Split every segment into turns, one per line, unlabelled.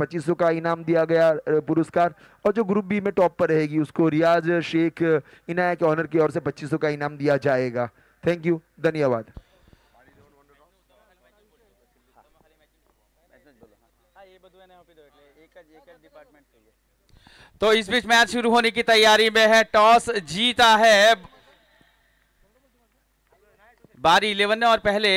2500 का इनाम दिया गया पुरस्कार। और जो ग्रुप बी में टॉप पर रहेगी उसको रियाज शेख इनाया के ऑनर की ओर से 2500 का इनाम दिया जाएगा। थैंक यू, धन्यवाद।
तो इस बीच मैच शुरू होने की तैयारी में है। टॉस जीता है बारी 11 ने और पहले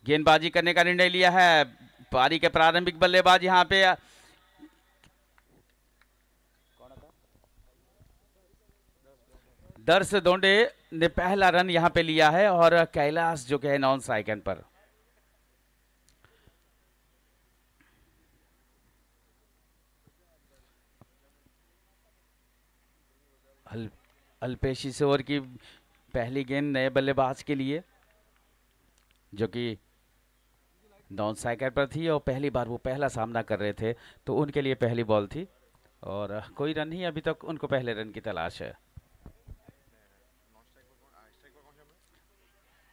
गेंदबाजी करने का निर्णय लिया है। पारी के प्रारंभिक बल्लेबाज यहां पे दर्श दोंडे ने पहला रन यहां पे लिया है और कैलाश जो कि है नॉन स्ट्राइक पर। अल्पेश इस ओवर की पहली गेंद नए बल्लेबाज के लिए जो कि नॉन स्ट्राइकर पर थी और पहली बार वो पहला सामना कर रहे थे, तो उनके लिए पहली बॉल थी और कोई रन नहीं अभी तक, उनको पहले रन की तलाश है।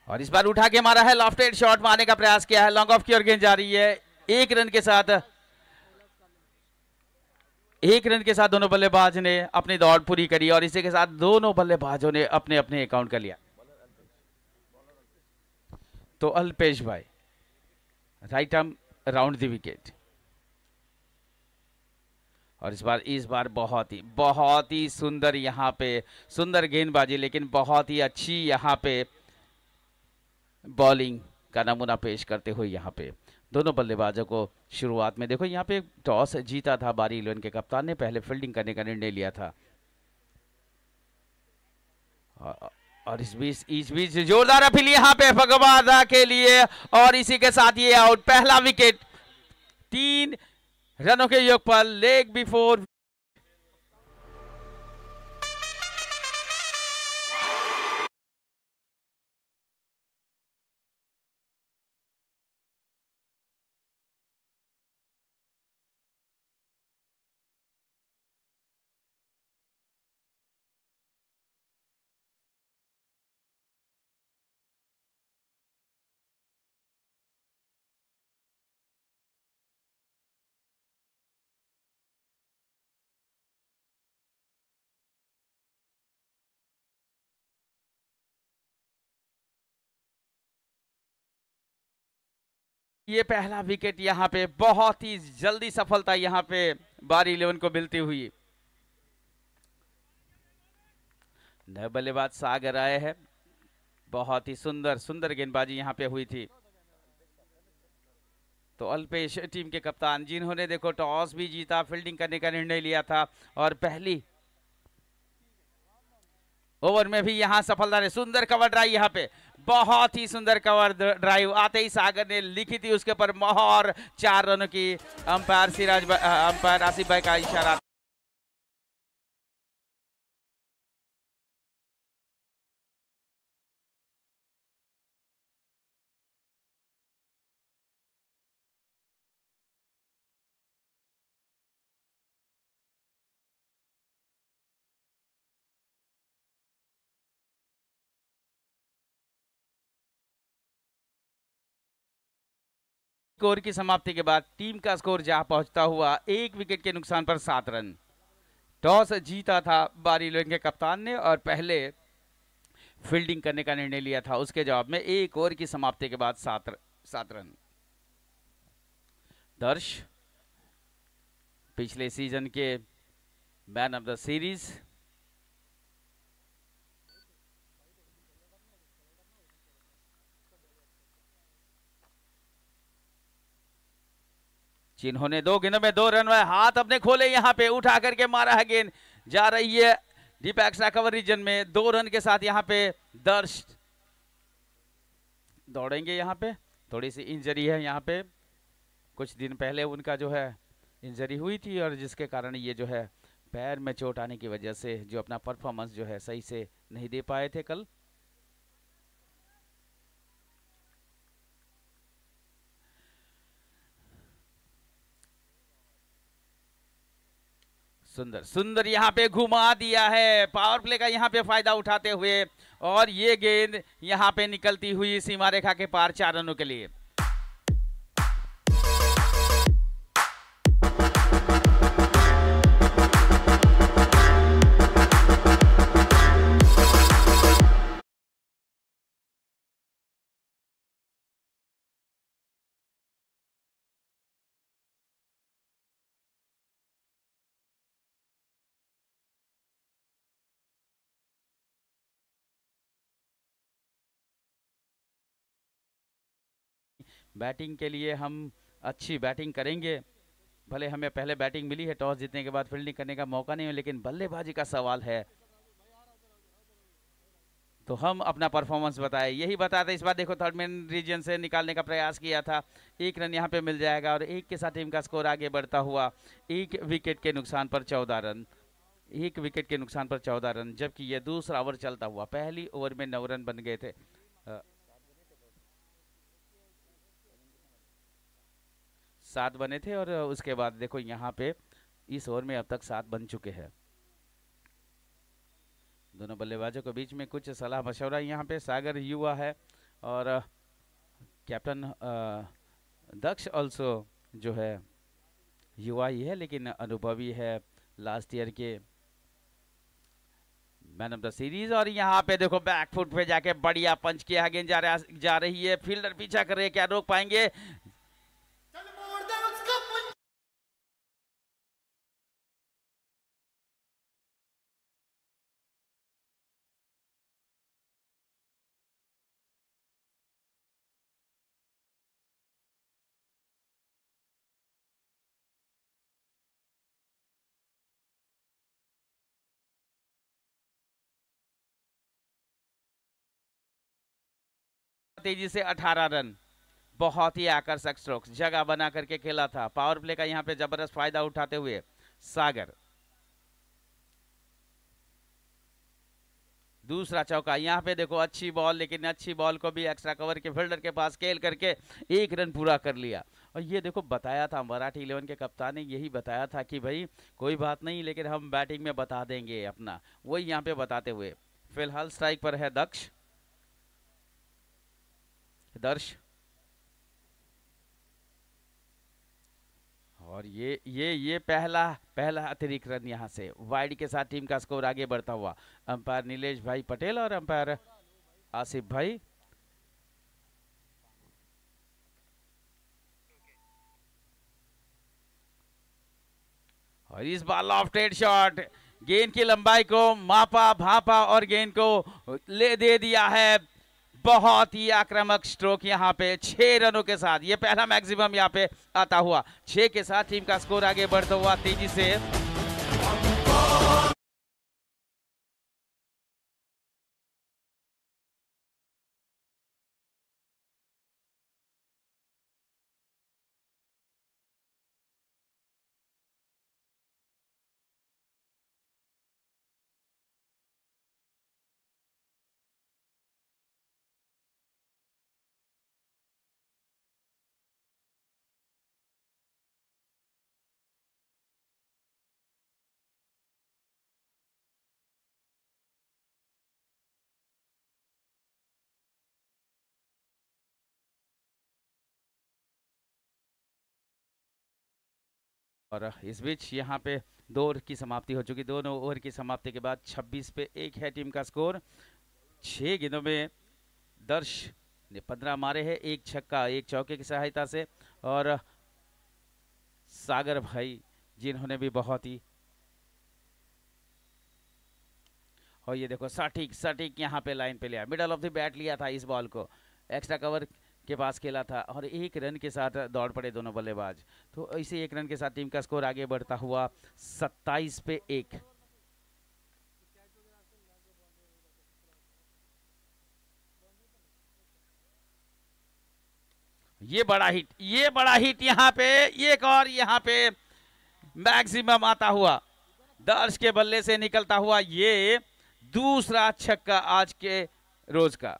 और इस बार उठा के मारा है, लॉफ्टेड शॉट मारने का प्रयास किया है, लॉन्ग ऑफ की ओर गेंद जा रही है। एक रन के साथ दोनों बल्लेबाज ने अपनी दौड़ पूरी करी और इसी के साथ दोनों बल्लेबाजों ने अपने अपने अकाउंट कर लिया। तो अल्पेश भाई right arm round the wicket और इस बार बहुत ही सुंदर यहां पे सुंदर गेंदबाजी, लेकिन बहुत ही अच्छी यहां पे बॉलिंग का नमूना पेश करते हुए यहां पे दोनों बल्लेबाजों को शुरुआत में देखो यहां पे टॉस जीता था बारी 11 के कप्तान ने, पहले फील्डिंग करने का निर्णय लिया था और इस बीच जोरदार अपील यहां पे भगवादा के लिए और इसी के साथ ये आउट, पहला विकेट 3 रनों के योग पर लेग बिफोर। ये पहला विकेट यहां पे बहुत ही जल्दी सफलता यहां पे बारी 11 को मिलती हुई। नए बल्लेबाज सागर आए हैं, बहुत ही सुंदर गेंदबाजी यहां पे हुई थी। तो अल्पेश टीम के कप्तान जिन्होंने देखो टॉस भी जीता, फील्डिंग करने का निर्णय लिया था और पहली ओवर में भी यहां सफलता ने सुंदर कवर ड्राइव, यहां पे बहुत ही सुंदर कवर ड्राइव आते ही सागर ने लिखी थी उसके ऊपर मोहर 4 रनों की। अंपायर आसिफ भाई का इशारा। स्कोर की समाप्ति के बाद टीम का स्कोर जहां पहुंचता हुआ 1 विकेट के नुकसान पर 7 रन। टॉस जीता था बारी 11 के कप्तान ने और पहले फील्डिंग करने का निर्णय लिया था, उसके जवाब में 1 ओवर की समाप्ति के बाद 7 रन। दर्श पिछले सीजन के मैन ऑफ द सीरीज, जिन्होंने 2 गेंदों में 2 रन बनाए, हाथ अपने खोले यहां पे उठा करके मारा है, गेंद जा रही है डीप एक्स्ट्रा कवर रीजन में। 2 रन के साथ यहां पे दर्श दौड़ेंगे। यहां पे थोड़ी सी इंजरी है, यहां पे कुछ दिन पहले उनका जो है इंजरी हुई थी और जिसके कारण ये जो है पैर में चोट आने की वजह से जो अपना परफॉर्मेंस जो है सही से नहीं दे पाए थे कल। सुंदर यहां पे घुमा दिया है, पावर प्ले का यहां पे फायदा उठाते हुए और ये गेंद यहां पे निकलती हुई सीमा रेखा के पार 4 रनों के लिए। बैटिंग के लिए हम अच्छी बैटिंग करेंगे। भले हमें पहले बैटिंग मिली है, टॉस जीतने के बाद फील्डिंग करने का मौका नहीं है, लेकिन बल्लेबाजी का सवाल है तो हम अपना परफॉर्मेंस बताए, यही बताया था। इस बार देखो थर्ड मैन रीजन से निकालने का प्रयास किया था, 1 रन यहाँ पे मिल जाएगा और 1 के साथ टीम का स्कोर आगे बढ़ता हुआ 1 विकेट के नुकसान पर 14 रन। 1 विकेट के नुकसान पर 14 रन, जबकि ये दूसरा ओवर चलता हुआ, पहली ओवर में 9 रन बन गए थे। 7 बने थे और उसके बाद देखो यहाँ पे इस ओवर में अब तक 7 बन चुके हैं। दोनों बल्लेबाजों के बीच में कुछ सलाह मशवरा। यहाँ पे सागर युवा है और कैप्टन दक्ष ऑल्सो जो है युवा ही है, लेकिन अनुभवी है, लास्ट ईयर के मैन ऑफ द सीरीज। और यहाँ पे देखो बैकफुट पे जाके बढ़िया पंच किया, गेंद जा रही है, फील्डर पीछा कर रहे हैं, क्या रोक पाएंगे? तेजी से 18 रन, बहुत ही आकर्षक स्ट्रोक्स, जगह बना करके खेला था। पावर प्ले का यहाँ पे जबरदस्त फायदा उठाते हुए सागर। दूसरा चौका, यहाँ पे देखो अच्छी बॉल, लेकिन अच्छी बॉल को भी एक्स्ट्रा कवर के फील्डर के पास खेल करके 1 रन पूरा कर लिया। और ये देखो बताया था मराठी 11 के कप्तान ने, यही बताया था कि भाई कोई बात नहीं, लेकिन हम बैटिंग में बता देंगे अपना, वही यहाँ पे बताते हुए। फिलहाल स्ट्राइक पर है दर्श और ये पहला अतिरिक्त रन यहाँ से वाइड के साथ टीम का स्कोर आगे बढ़ता हुआ। अंपायर नीलेश भाई पटेल और अंपायर आसिफ भाई। और इस बार लॉफ्टेड शॉट, गेंद की लंबाई को मापा भापा और गेंद को दे दिया है। बहुत ही आक्रामक स्ट्रोक यहाँ पे 6 रनों के साथ, ये पहला मैक्सिमम यहाँ पे आता हुआ। 6 के साथ टीम का स्कोर आगे बढ़ता हुआ तेजी से। और इस बीच यहाँ पे 2 ओवर की समाप्ति हो चुकी। दोनों ओवर की समाप्ति के बाद 26 पे 1 है टीम का स्कोर। 6 गेंदों में दर्श ने 15 मारे हैं, 1 छक्का 1 चौके की सहायता से। और सागर भाई जिन्होंने भी बहुत ही, और ये देखो सटीक यहाँ पे लाइन पे लिया, मिडल ऑफ द बैट लिया था इस बॉल को, एक्स्ट्रा कवर के पास खेला था और 1 रन के साथ दौड़ पड़े दोनों बल्लेबाज। तो इसी 1 रन के साथ टीम का स्कोर आगे बढ़ता हुआ 27 पे 1। ये बड़ा हिट यहाँ पे, एक और यहाँ पे मैक्सिमम आता हुआ दर्श के बल्ले से निकलता हुआ, ये दूसरा छक्का आज के रोज का।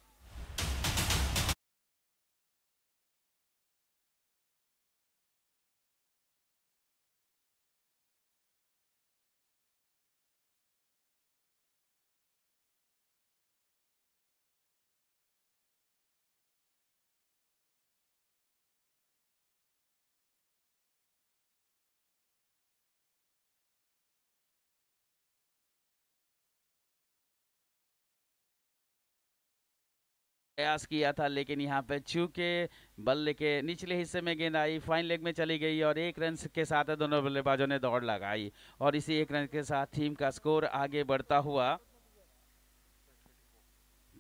प्रयास किया था, लेकिन यहाँ पे चूंकि बल्ले के निचले हिस्से में गेंद आई, फाइन लेग में चली गई और 1 रन के साथ दोनों बल्लेबाजों ने दौड़ लगाई और इसी 1 रन के साथ टीम का स्कोर आगे बढ़ता हुआ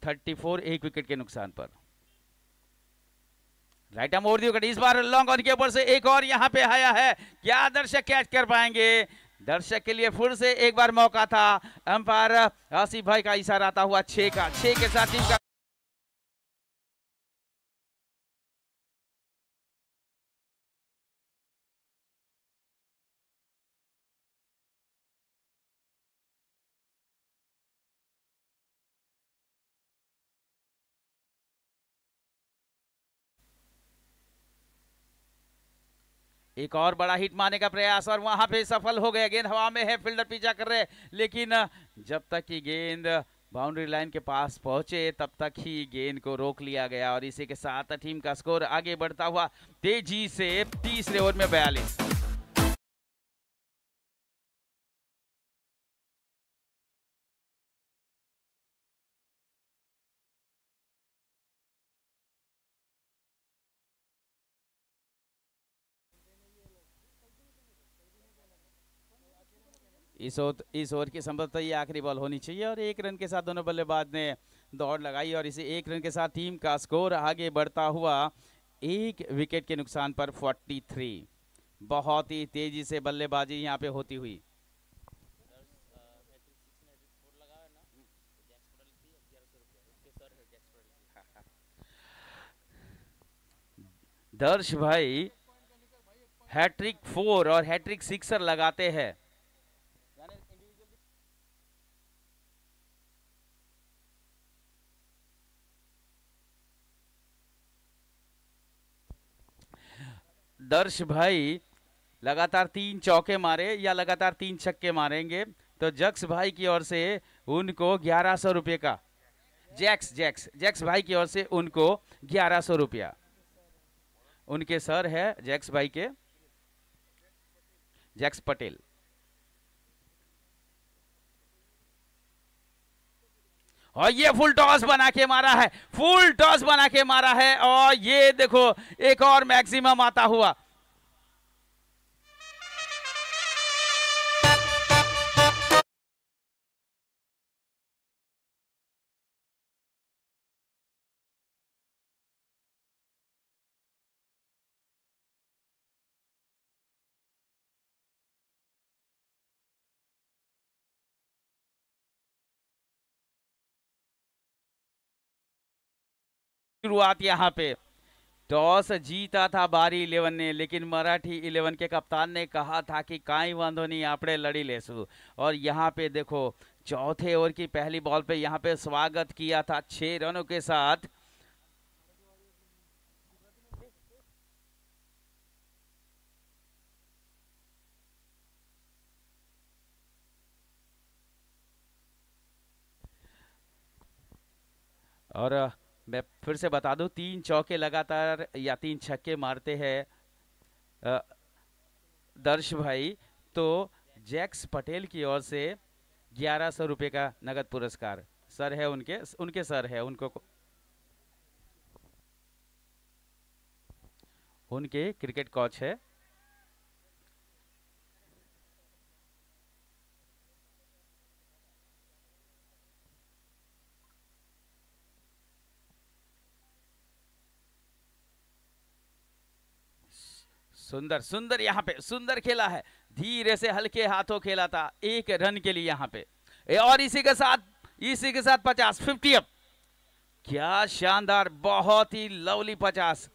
34, 1 विकेट के नुकसान पर। राइट मोड़ दी इस बार लॉन्ग ऑन के ऊपर से एक और यहाँ पे आया है, क्या दर्शक कैच कर पाएंगे? दर्शक के लिए फिर से एक बार मौका था। अंपायर आसिफ भाई का इशारा आता हुआ 6 के साथ टीम का एक और बड़ा हिट मारने का प्रयास और वहां पे सफल हो गया। गेंद हवा में है, फील्डर पीछा कर रहे, लेकिन जब तक कि गेंद बाउंड्री लाइन के पास पहुंचे तब तक ही गेंद को रोक लिया गया और इसी के साथ टीम का स्कोर आगे बढ़ता हुआ तेजी से तीसरे ओवर में 42। इस ओवर की संभवतः ये आखिरी बॉल होनी चाहिए और 1 रन के साथ दोनों बल्लेबाज ने दौड़ लगाई और इसे 1 रन के साथ टीम का स्कोर आगे बढ़ता हुआ 1 विकेट के नुकसान पर 43। बहुत ही तेजी से बल्लेबाजी यहाँ पे होती हुई। दर्श भाई हैट्रिक 4 और हैट्रिक 6 लगाते हैं। दर्श भाई लगातार 3 चौके मारे या लगातार 3 छक्के मारेंगे तो जक्स भाई की ओर से उनको 1100 रुपये का, जैक्स भाई की ओर से उनको 1100 रुपया, उनके सर है जैक्स भाई के, जैक्स पटेल। और ये फुल टॉस बना के मारा है और ये देखो एक और मैक्सिमम आता हुआ। शुरुआत यहाँ पे टॉस जीता था बारी 11 ने, लेकिन मराठी 11 के कप्तान ने कहा था कि काई वांधो नहीं आपड़े लड़ी लेसु। और यहाँ पे देखो चौथे ओवर की पहली बॉल पे यहाँ पे स्वागत किया था 6 रनों के साथ। और मैं फिर से बता दूं 3 चौके लगातार या 3 छक्के मारते हैं दर्श भाई तो जैक्स पटेल की ओर से 1100 रुपए का नगद पुरस्कार। सर है उनके सर है, उनके क्रिकेट कोच है। सुंदर यहाँ पे सुंदर खेला है, धीरे से हल्के हाथों खेला था 1 रन के लिए यहाँ पे। और इसी के साथ 50 अप। क्या शानदार, बहुत ही लवली 50,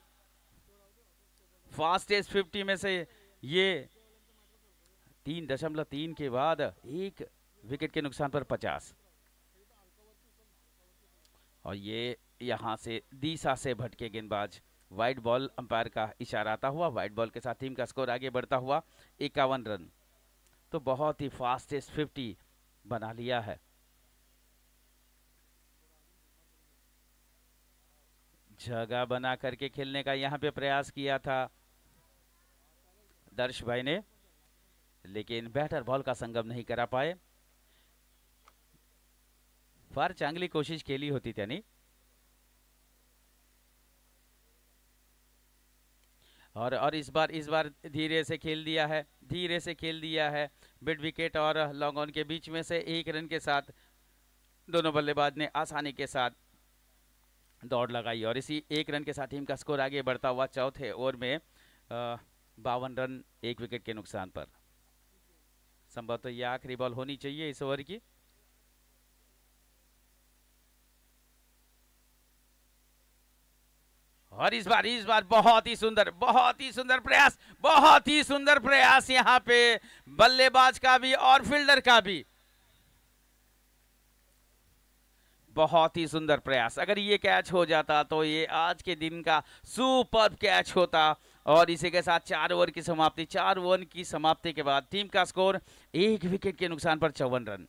फास्टेस्ट 50 में से ये 3.3 के बाद 1 विकेट के नुकसान पर 50। और ये यहां से दिशा से भटके गेंदबाज, वाइड बॉल अंपायर का इशारा आता हुआ, वाइड बॉल के साथ टीम का स्कोर आगे बढ़ता हुआ 51 रन। तो बहुत ही फास्टेस्ट 50 बना लिया है। जगह बना करके खेलने का यहाँ पे प्रयास किया था दर्श भाई ने, लेकिन बैटर बॉल का संगम नहीं करा पाए। फार चांगली कोशिश केली होती त्यांनी। और इस बार धीरे से खेल दिया है, मिड विकेट और लॉन्ग ऑन के बीच में से 1 रन के साथ दोनों बल्लेबाज ने आसानी के साथ दौड़ लगाई और इसी एक रन के साथ टीम का स्कोर आगे बढ़ता हुआ चौथे ओवर में 52 रन एक विकेट के नुकसान पर। संभवतः यह आखिरी बॉल होनी चाहिए इस ओवर की। और इस बार बहुत ही सुंदर प्रयास, बहुत ही सुंदर प्रयास यहाँ पे बल्लेबाज का भी और फील्डर का भी। बहुत ही सुंदर प्रयास। अगर ये कैच हो जाता तो ये आज के दिन का सुपर कैच होता। और इसी के साथ 4 ओवर की समाप्ति। 4 ओवर की समाप्ति के बाद टीम का स्कोर 1 विकेट के नुकसान पर 54 रन।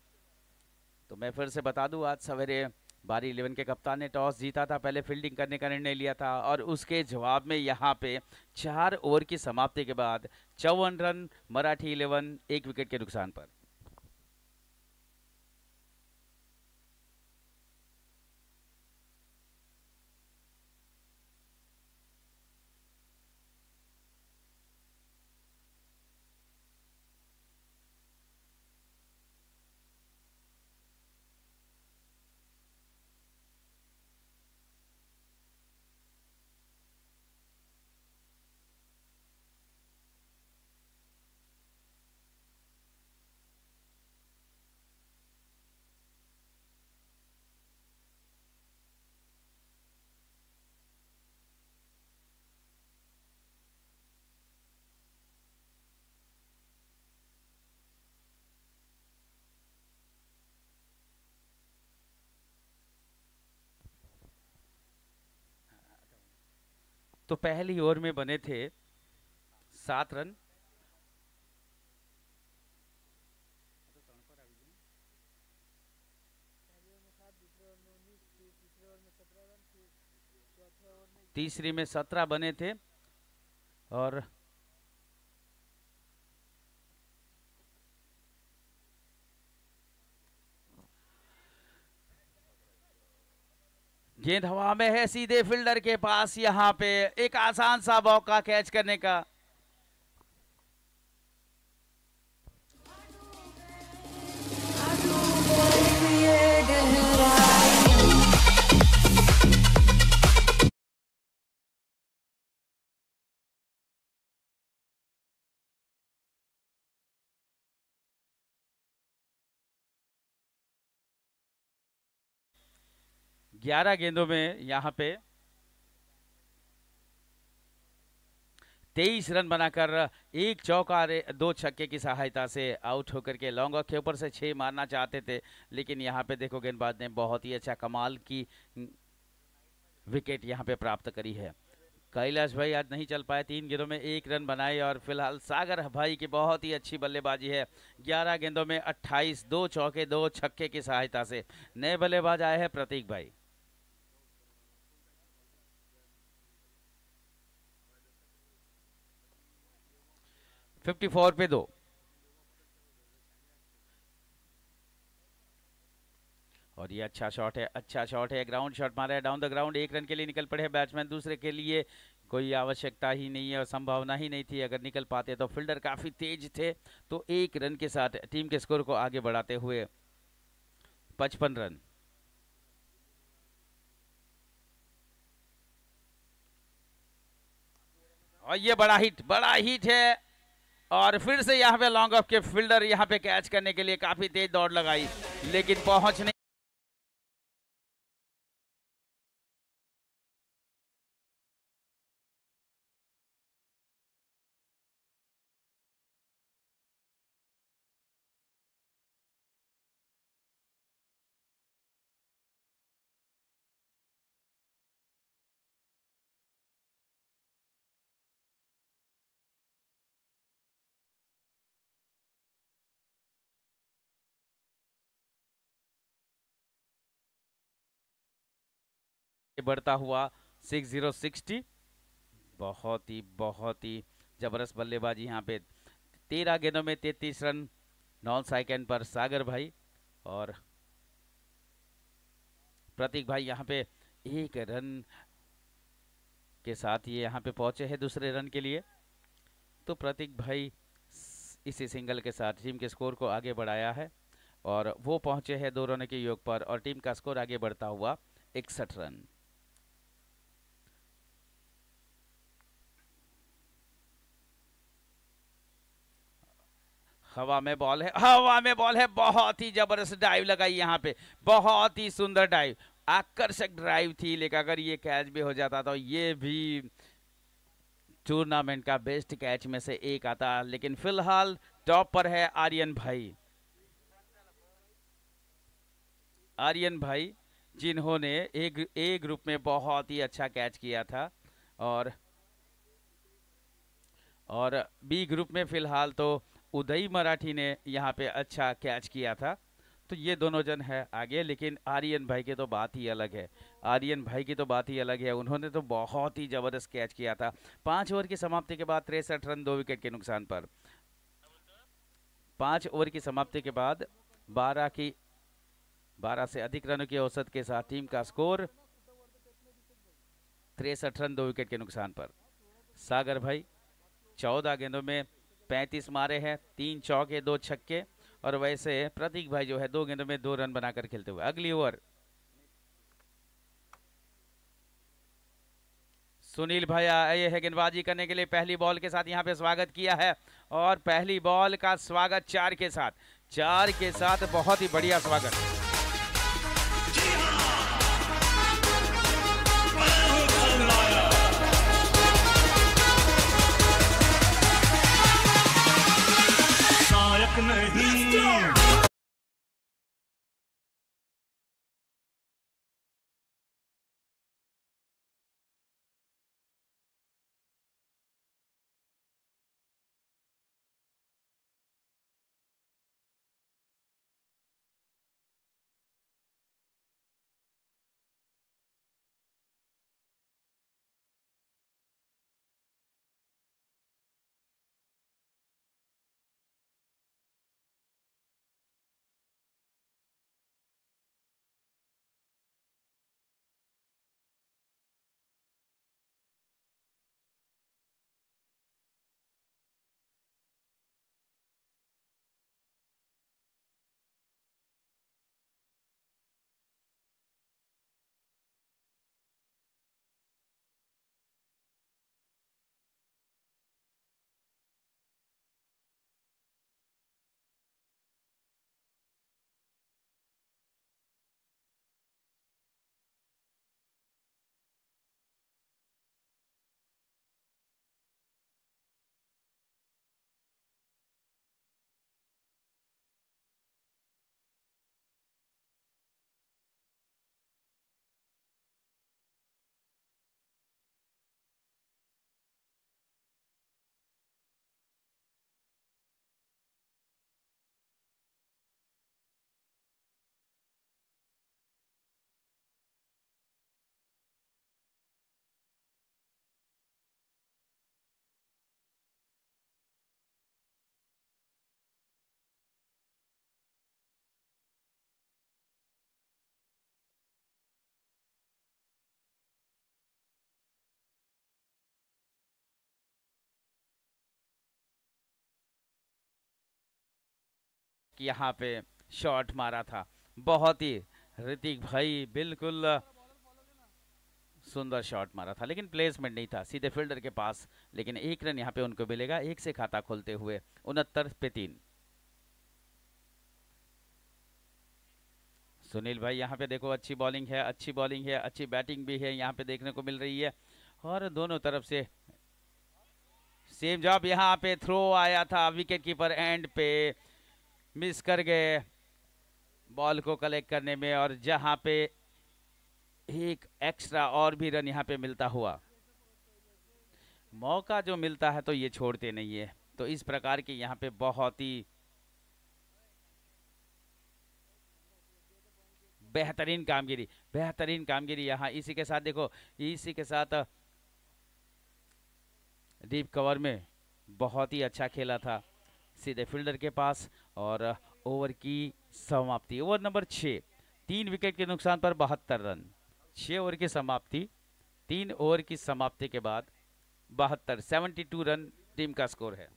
तो मैं फिर से बता दूं, आज सवेरे बारी 11 के कप्तान ने टॉस जीता था, पहले फील्डिंग करने का निर्णय लिया था और उसके जवाब में यहाँ पे 4 ओवर की समाप्ति के बाद 54 रन मराठी 11 1 विकेट के नुकसान पर। तो पहली ओवर में बने थे 7 रन। तीसरी में 17 बने थे और गेंद हवा में है सीधे फील्डर के पास। यहाँ पे एक आसान सा मौका कैच करने का। ग्यारह गेंदों में यहाँ पे 23 रन बनाकर एक चौका 2 छक्के की सहायता से आउट होकर के लॉन्ग ऑफ के ऊपर से 6 मारना चाहते थे, लेकिन यहाँ पे देखो गेंदबाज ने बहुत ही अच्छा कमाल की विकेट यहाँ पे प्राप्त करी है। कैलाश भाई आज नहीं चल पाए, 3 गेंदों में 1 रन बनाए और फिलहाल सागर भाई की बहुत ही अच्छी बल्लेबाजी है। 11 गेंदों में 28, 2 चौके 2 छक्के की सहायता से। नए बल्लेबाज आए हैं प्रतीक भाई। फिफ्टी 54 पे 2 और ये अच्छा शॉट है, ग्राउंड शॉट मारा है डाउन द ग्राउंड। 1 रन के लिए निकल पड़े बैट्समैन, दूसरे के लिए कोई आवश्यकता ही नहीं है और संभावना ही नहीं थी। अगर निकल पाते तो फील्डर काफी तेज थे, तो 1 रन के साथ टीम के स्कोर को आगे बढ़ाते हुए 55 रन। और ये बड़ा हिट है और फिर से यहाँ पे लॉन्ग ऑफ के फील्डर यहाँ पे कैच करने के लिए काफी तेज दौड़ लगाई, लेकिन पहुंच नहीं। बढ़ता हुआ 60-60। बहुत ही जबरदस्त बल्लेबाजी यहाँ पे। 13 गेंदों में 33 रन नॉन सेकंड पर सागर भाई और प्रतीक भाई यहाँ पे 1 रन के साथ ये यहाँ पे पहुंचे हैं दूसरे रन के लिए। तो प्रतीक भाई इसी सिंगल के साथ टीम के स्कोर को आगे बढ़ाया है और वो पहुंचे हैं 2 रनों के योग पर और टीम का स्कोर आगे बढ़ता हुआ 61 रन। हवा में बॉल है, हवा में बॉल है, बहुत ही जबरदस्त डाइव लगाई यहाँ पे, बहुत ही सुंदर डाइव, आकर्षक ड्राइव थी। लेकिन अगर ये कैच भी हो जाता तो ये भी टूर्नामेंट का बेस्ट कैच में से एक आता। लेकिन फिलहाल टॉप पर है आर्यन भाई, आर्यन भाई जिन्होंने ए ग्रुप में बहुत ही अच्छा कैच किया था, और बी ग्रुप में फिलहाल तो उदय मराठी ने यहाँ पे अच्छा कैच किया था। तो ये दोनों जन है आगे, लेकिन आर्यन भाई की तो बात ही अलग है, आर्यन भाई की तो बात ही अलग है, उन्होंने तो बहुत ही जबरदस्त कैच किया था। 5 ओवर की समाप्ति के बाद 63 रन 2 विकेट के नुकसान पर। 5 ओवर की समाप्ति के बाद 12 से अधिक रनों की औसत के साथ टीम का स्कोर 63 रन 2 विकेट के नुकसान पर। सागर भाई 14 गेंदों में 35 मारे हैं, 3 चौके 2 छक्के, और वैसे प्रतीक भाई जो है 2 गेंदों में 2 रन बनाकर खेलते हुए। अगली ओवर सुनील भाई आए हैं गेंदबाजी करने के लिए, पहली बॉल के साथ यहाँ पे स्वागत किया है, और पहली बॉल का स्वागत 4 के साथ, 4 के साथ बहुत ही बढ़िया स्वागत।
नहीं
यहाँ पे शॉट मारा था, बहुत ही ऋतिक भाई बिल्कुल सुंदर शॉट मारा था, लेकिन प्लेसमेंट नहीं था, सीधे फील्डर के पास। लेकिन 1 रन यहाँ पे उनको मिलेगा, 1 से खाता खोलते हुए 69 पे 3। सुनील भाई यहाँ पे देखो, अच्छी बॉलिंग है, अच्छी बॉलिंग है, अच्छी बैटिंग भी है यहाँ पे देखने को मिल रही है, और दोनों तरफ से सेम जॉब। यहाँ पे थ्रो आया था, विकेट कीपर एंड पे मिस कर गए बॉल को कलेक्ट करने में, और जहां पे एक एक्स्ट्रा और भी रन यहाँ पे मिलता हुआ, मौका जो मिलता है तो ये छोड़ते नहीं है। तो इस प्रकार की यहाँ पे बहुत ही बेहतरीन कामगिरी, बेहतरीन कामगिरी यहाँ। इसी के साथ देखो, इसी के साथ डीप कवर में बहुत ही अच्छा खेला था, सीधे फील्डर के पास, और ओवर की समाप्ति, ओवर नंबर 6, 3 विकेट के नुकसान पर 72 रन। 6 ओवर की समाप्ति, 3 ओवर की समाप्ति के बाद 72 रन टीम का स्कोर है।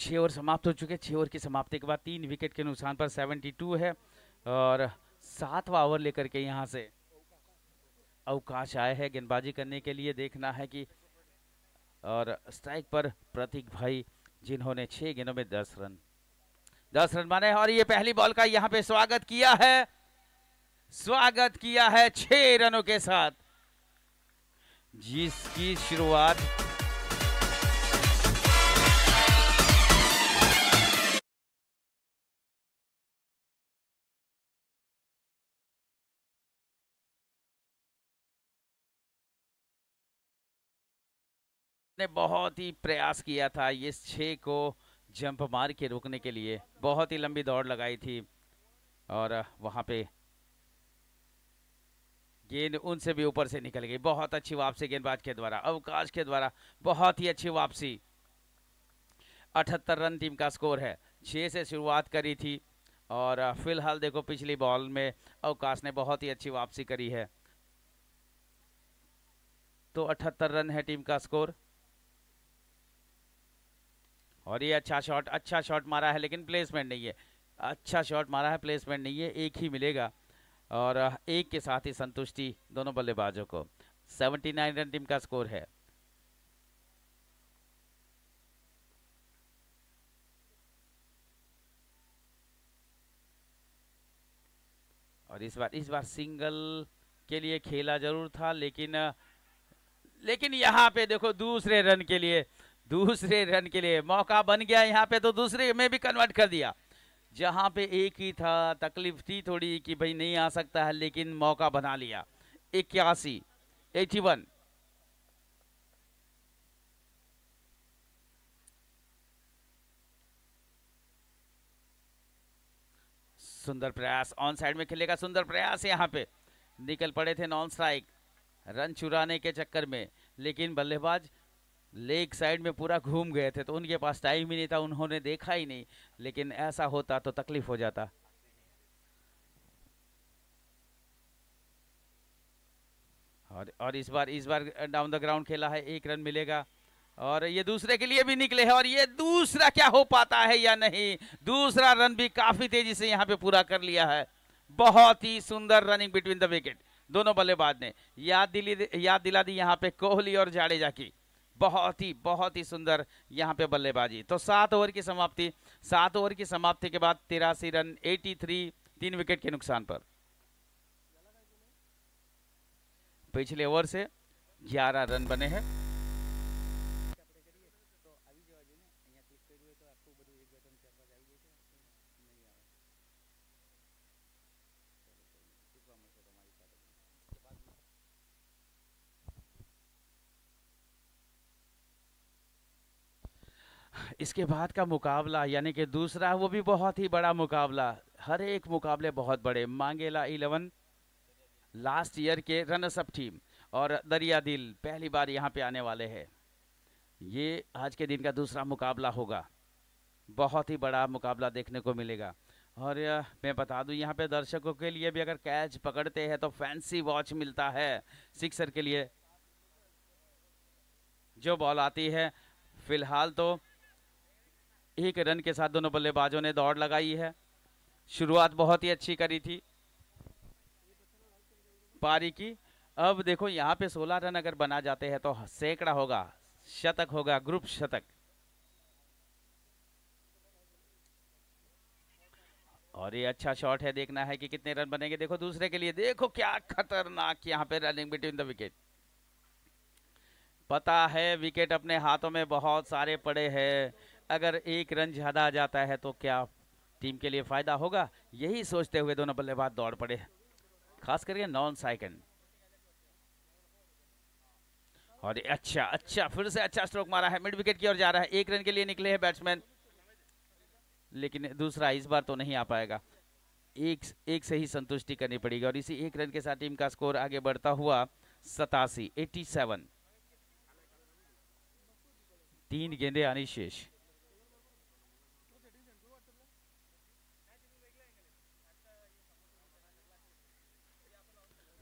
6 ओवर समाप्त हो चुके। 6 ओवर की समाप्ति के बाद 3 विकेट के नुकसान पर 72 है और 7वां ओवर लेकर के यहाँ से अवकाश आए हैं गेंदबाजी करने के लिए। देखना है कि और स्ट्राइक पर प्रतीक भाई जिन्होंने 6 गेंदों में 10 रन माने और ये पहली बॉल का यहाँ पे स्वागत किया है 6 रनों के साथ, जिसकी शुरुआत ने बहुत ही प्रयास किया था ये 6 को जंप मार के रोकने के लिए। बहुत ही लंबी दौड़ लगाई थी और वहां पे गेंद उनसे भी ऊपर से निकल गई। बहुत अच्छी वापसी गेंदबाज के द्वारा, अवकाश के द्वारा बहुत ही अच्छी वापसी। 78 रन टीम का स्कोर है। 6 से शुरुआत करी थी और फिलहाल देखो पिछली बॉल में अवकाश ने बहुत ही अच्छी वापसी करी है। तो 78 रन है टीम का स्कोर। और ये अच्छा शॉट मारा है लेकिन प्लेसमेंट नहीं है। अच्छा शॉट मारा है, प्लेसमेंट नहीं है, एक ही मिलेगा और एक के साथ ही संतुष्टि दोनों बल्लेबाजों को। 79 रन टीम का स्कोर है। और इस बार सिंगल के लिए खेला जरूर था लेकिन यहाँ पे देखो दूसरे रन के लिए मौका बन गया यहाँ पे, तो दूसरे में भी कन्वर्ट कर दिया। जहां पे एक ही था, तकलीफ थी थोड़ी कि भाई नहीं आ सकता है, लेकिन मौका बना लिया। 81 सुंदर प्रयास, ऑन साइड में खेलेगा, सुंदर प्रयास। यहाँ पे निकल पड़े थे नॉन स्ट्राइक रन चुराने के चक्कर में, लेकिन बल्लेबाज लेग साइड में पूरा घूम गए थे तो उनके पास टाइम ही नहीं था, उन्होंने देखा ही नहीं। लेकिन ऐसा होता तो तकलीफ हो जाता। और इस बार डाउन द ग्राउंड खेला है, 1 रन मिलेगा और ये दूसरे के लिए भी निकले हैं और ये दूसरा क्या हो पाता है या नहीं। दूसरा रन भी काफी तेजी से यहाँ पे पूरा कर लिया है। बहुत ही सुंदर रनिंग बिटवीन द विकेट दोनों बल्लेबाज ने याद दिला दी यहाँ पे कोहली और जाडेजा की। बहुत ही सुंदर यहाँ पे बल्लेबाजी। तो 7 ओवर की समाप्ति के बाद 83 रन 83 3 विकेट के नुकसान पर। पिछले ओवर से 11 रन बने हैं। इसके बाद का मुकाबला यानी कि दूसरा, वो भी बहुत ही बड़ा मुकाबला। हर एक मुकाबले बहुत बड़े। मांगेला 11 लास्ट ईयर के रनर्स अप टीम और दरिया दिल पहली बार यहाँ पे आने वाले हैं। ये आज के दिन का दूसरा मुकाबला होगा। बहुत ही बड़ा मुकाबला देखने को मिलेगा। और मैं बता दूं यहाँ पे दर्शकों के लिए भी अगर कैच पकड़ते हैं तो फैंसी वॉच मिलता है। सिक्सर के लिए जो बॉल आती है, फिलहाल तो 1 रन के साथ दोनों बल्लेबाजों ने दौड़ लगाई है। शुरुआत बहुत ही अच्छी करी थी पारी की। अब देखो यहाँ पे 16 रन अगर बना जाते हैं तो सैकड़ा होगा, शतक होगा, ग्रुप शतक। और ये अच्छा शॉट है, देखना है कि कितने रन बनेंगे। देखो दूसरे के लिए, देखो क्या खतरनाक यहाँ पे रनिंग बिटवीन द विकेट। पता है विकेट अपने हाथों में बहुत सारे पड़े हैं, अगर 1 रन ज्यादा आ जाता है तो क्या टीम के लिए फायदा होगा, यही सोचते हुए दोनों बल्लेबाज दौड़ पड़े, खास करके नॉन साइकिल। और अच्छा फिर से अच्छा स्ट्रोक मारा है, मिड विकेट की ओर जा रहा है। 1 रन के लिए निकले हैं बैट्समैन, लेकिन दूसरा इस बार तो नहीं आ पाएगा। एक से ही संतुष्टि करनी पड़ेगी और इसी 1 रन के साथ टीम का स्कोर आगे बढ़ता हुआ 87 3 गेंदें आनी शेष।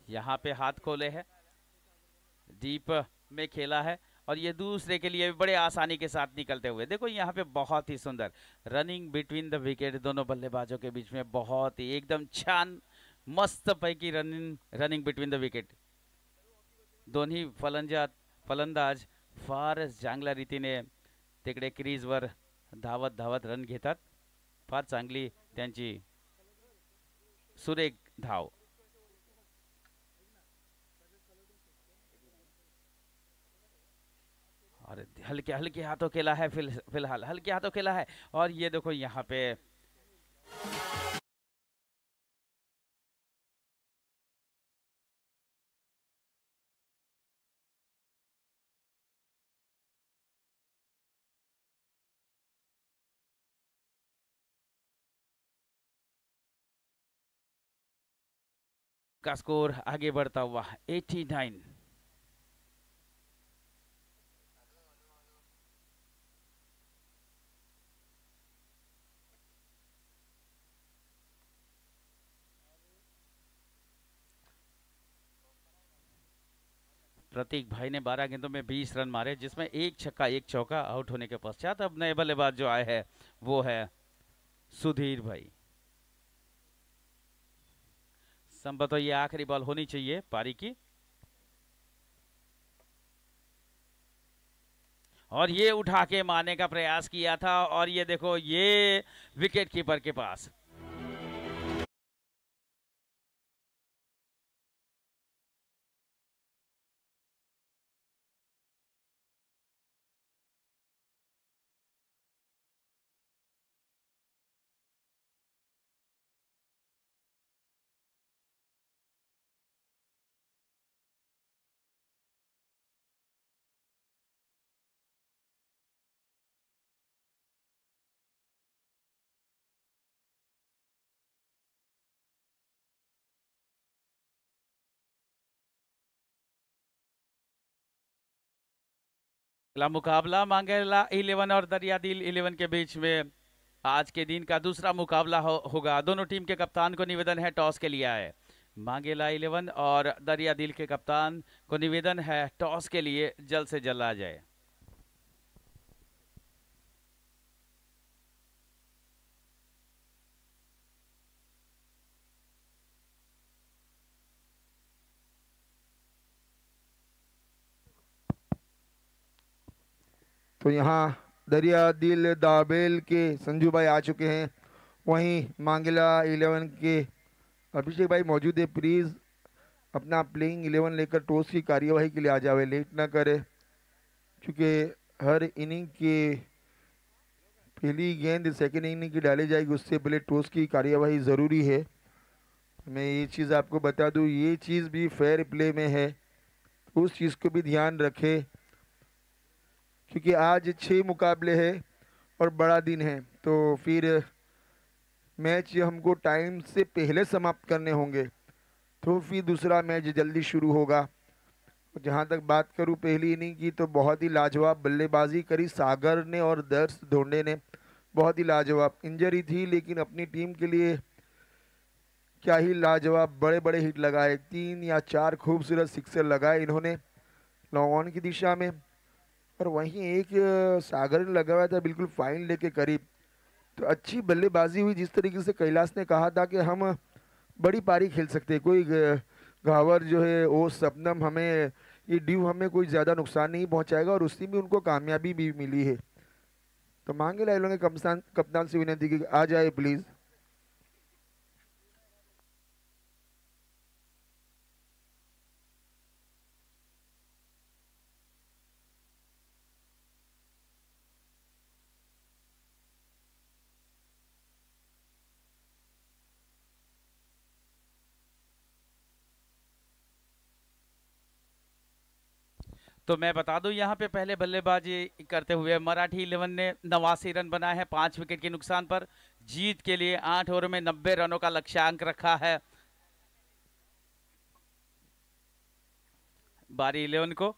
यहाँ पे हाथ खोले है, डीप में खेला है और ये दूसरे के लिए भी बड़े आसानी के साथ निकलते हुए। देखो यहाँ पे बहुत ही सुंदर रनिंग बिटवीन द विकेट, दोनों बल्लेबाजों के बीच में बहुत ही एकदम छान मस्त पैकी रनिंग बिटवीन द विकेट। दोन्ही फलंदाज फार चांगल्या रीतीने तिकडे क्रीजवर धावत धावत रन घेतात। फार चांगली त्यांची सुरेख धाव। और हल्के हल्के हाथों खेला है, फिलहाल हल्के हाथों खेला है। और ये देखो यहाँ पे का स्कोर आगे बढ़ता हुआ 89। प्रतीक भाई ने 12 गेंदों में 20 रन मारे, जिसमें एक छक्का एक चौका। आउट होने के पश्चात अब नए बल्लेबाज जो आए हैं वो है सुधीर भाई। संभवतः ये आखिरी बॉल होनी चाहिए पारी की। और ये उठा के मारने का प्रयास किया था, और ये देखो ये विकेट कीपर के पास। अगला मुकाबला मांगेला 11 और दरियादिल 11 के बीच में आज के दिन का दूसरा मुकाबला होगा। दोनों टीम के कप्तान को निवेदन है टॉस के लिए आए। मांगेला 11 और दरियादिल के कप्तान को निवेदन है टॉस के लिए जल्द से जल्द आ जाए।
तो यहाँ दरिया दिल दाबेल के संजू भाई आ चुके हैं, वहीं मांगला 11 के अभिषेक भाई मौजूद है। प्लीज़ अपना प्लेइंग 11 लेकर टॉस की कार्यवाही के लिए आ जावे, लेट ना करे, क्योंकि हर इनिंग के पहली गेंद सेकेंड इनिंग की डाली जाएगी, उससे पहले टॉस की कार्यवाही ज़रूरी है। मैं ये चीज़ आपको बता दूँ, ये चीज़ भी फेयर प्ले में है, उस चीज़ को भी ध्यान रखें, क्योंकि आज 6 मुकाबले हैं और बड़ा दिन है, तो फिर मैच हमको टाइम से पहले समाप्त करने होंगे, तो फिर दूसरा मैच जल्दी शुरू होगा। जहाँ तक बात करूँ पहली इनिंग की, तो बहुत ही लाजवाब बल्लेबाजी करी सागर ने और दर्श धोंडे ने, बहुत ही लाजवाब। इंजरी थी लेकिन अपनी टीम के लिए क्या ही लाजवाब बड़े बड़े हिट लगाए, 3 या 4 खूबसूरत सिक्सर लगाए इन्होंने लॉन्ग ऑन की दिशा में। और वहीं एक सागर ने लगाया था बिल्कुल फाइन लेके करीब। तो अच्छी बल्लेबाजी हुई, जिस तरीके से कैलाश ने कहा था कि हम बड़ी पारी खेल सकते हैं, कोई घावर जो है वो सपनम हमें ये ड्यू हमें कोई ज़्यादा नुकसान नहीं पहुंचाएगा, और उसी में उनको कामयाबी भी मिली है। तो मांगे लाइलों के कप्तान से विनती की आ जाए प्लीज़।
तो मैं बता दूं यहाँ पे पहले बल्लेबाजी करते हुए मराठी 11 ने 89 रन बनाए हैं 5 विकेट के नुकसान पर। जीत के लिए 8 ओवर में 90 रनों का लक्ष्यांक रखा है बारी 11 को।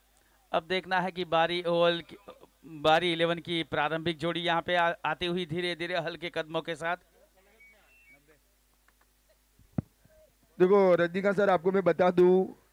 अब देखना है कि बारी 11 की प्रारंभिक जोड़ी यहाँ पे आती हुई धीरे धीरे हल्के कदमों के साथ।
देखो रजनीकांत सर, आपको मैं बता दूं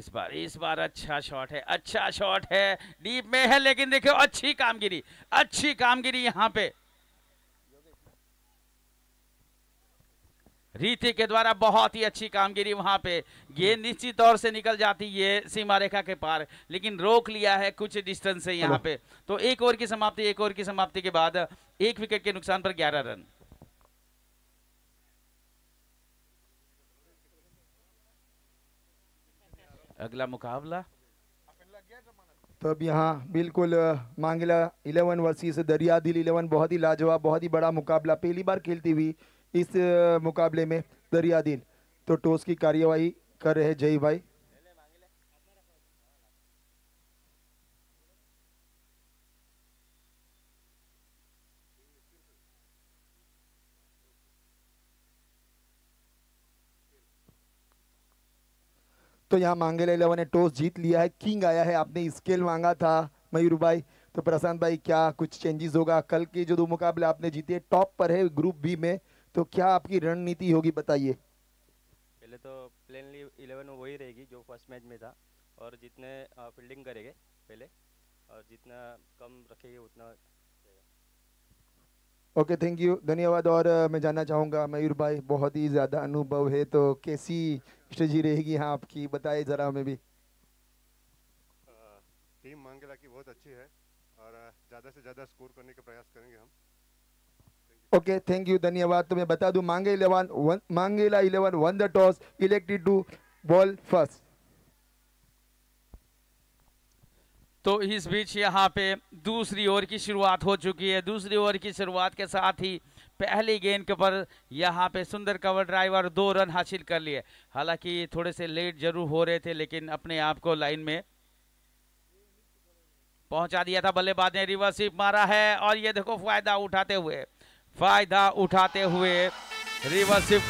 इस बार अच्छा शॉट है, अच्छा शॉट है, डीप में है, लेकिन देखो अच्छी कामगिरी यहाँ पे रीति के द्वारा, बहुत ही अच्छी कामगिरी वहां पे। गेंद निश्चित तौर से निकल जाती है सीमा रेखा के पार, लेकिन रोक लिया है कुछ डिस्टेंस से यहाँ पे। तो एक ओवर की समाप्ति के बाद 1 विकेट के नुकसान पर 11 रन। अगला मुकाबला
तो अब यहाँ बिल्कुल मांगला 11 वर्सेस दरिया दिल 11, बहुत ही लाजवाब, बहुत ही बड़ा मुकाबला, पहली बार खेलती हुई इस मुकाबले में दरिया दिल। तो टॉस की कार्यवाही कर रहे जय भाई। तो यहाँ मांगेला 11 ने टॉस जीत लिया है, किंग आया है, आपने स्केल मांगा था मयूर भाई। तो प्रशांत भाई क्या कुछ चेंजेस होगा? कल के जो 2 मुकाबले आपने जीते, टॉप पर है ग्रुप बी में, तो क्या आपकी रणनीति होगी बताइए।
पहले तो प्लेनली 11 वही रहेगी जो फर्स्ट मैच में था, और जितने फील्डिंग करेंगे पहले, और जितना कम रखेंगे उतना।
ओके, थैंक यू, धन्यवाद। और मैं जानना चाहूँगा मयूर भाई, बहुत ही ज़्यादा अनुभव है, तो कैसी स्ट्रेटजी रहेगी यहाँ आपकी, बताइए ज़रा हमें भी।
टीम मांगेला की बहुत अच्छी है और ज़्यादा से ज़्यादा स्कोर करने का प्रयास करेंगे हम।
ओके, थैंक यू, धन्यवाद। तो मैं बता दूं, Mangela 11 won the toss, elected to bowl first.
तो इस बीच यहाँ पे दूसरी ओवर की शुरुआत हो चुकी है। दूसरी ओवर की शुरुआत के साथ ही पहली गेंद के पर यहाँ पे सुंदर कवर ड्राइव और 2 रन हासिल कर लिए। हालांकि थोड़े से लेट जरूर हो रहे थे, लेकिन अपने आप को लाइन में पहुंचा दिया था। बल्लेबाज ने रिवर्स स्वीप मारा है और ये देखो फायदा उठाते हुए रिवर्स स्वीप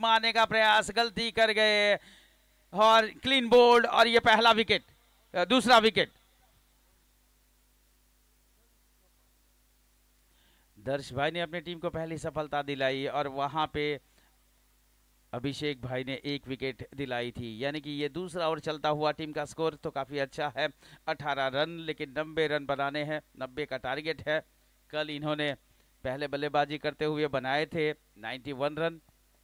मारने का प्रयास, गलती कर गए और क्लीन बोल्ड, और ये पहला विकेट, दूसरा विकेट। दर्श भाई ने अपनी टीम को पहली सफलता दिलाई और वहां पे अभिषेक भाई ने 1 विकेट दिलाई थी। यानी कि ये दूसरा ओवर चलता हुआ टीम का स्कोर तो काफी अच्छा है, 18 रन, लेकिन 90 रन बनाने हैं, 90 का टारगेट है। कल इन्होंने पहले बल्लेबाजी करते हुए बनाए थे 91 रन,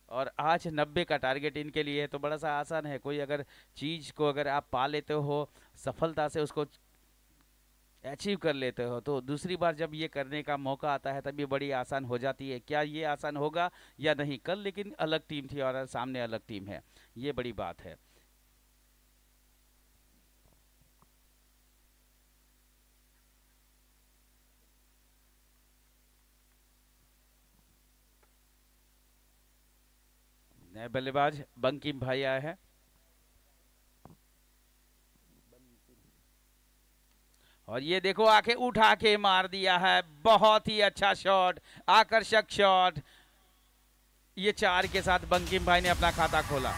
और आज 90 का टारगेट इनके लिए है। तो बड़ा सा आसान है, कोई अगर चीज को अगर आप पा लेते हो, सफलता से उसको अचीव कर लेते हो, तो दूसरी बार जब ये करने का मौका आता है तब ये बड़ी आसान हो जाती है। क्या ये आसान होगा या नहीं? कल लेकिन अलग टीम थी और सामने अलग टीम है, ये बड़ी बात है। नए बल्लेबाज बंकिम भाई आए हैं, और ये देखो आके उठा के मार दिया है, बहुत ही अच्छा शॉट, आकर्षक शॉट। ये 4 के साथ बंकिम भाई ने अपना खाता खोला।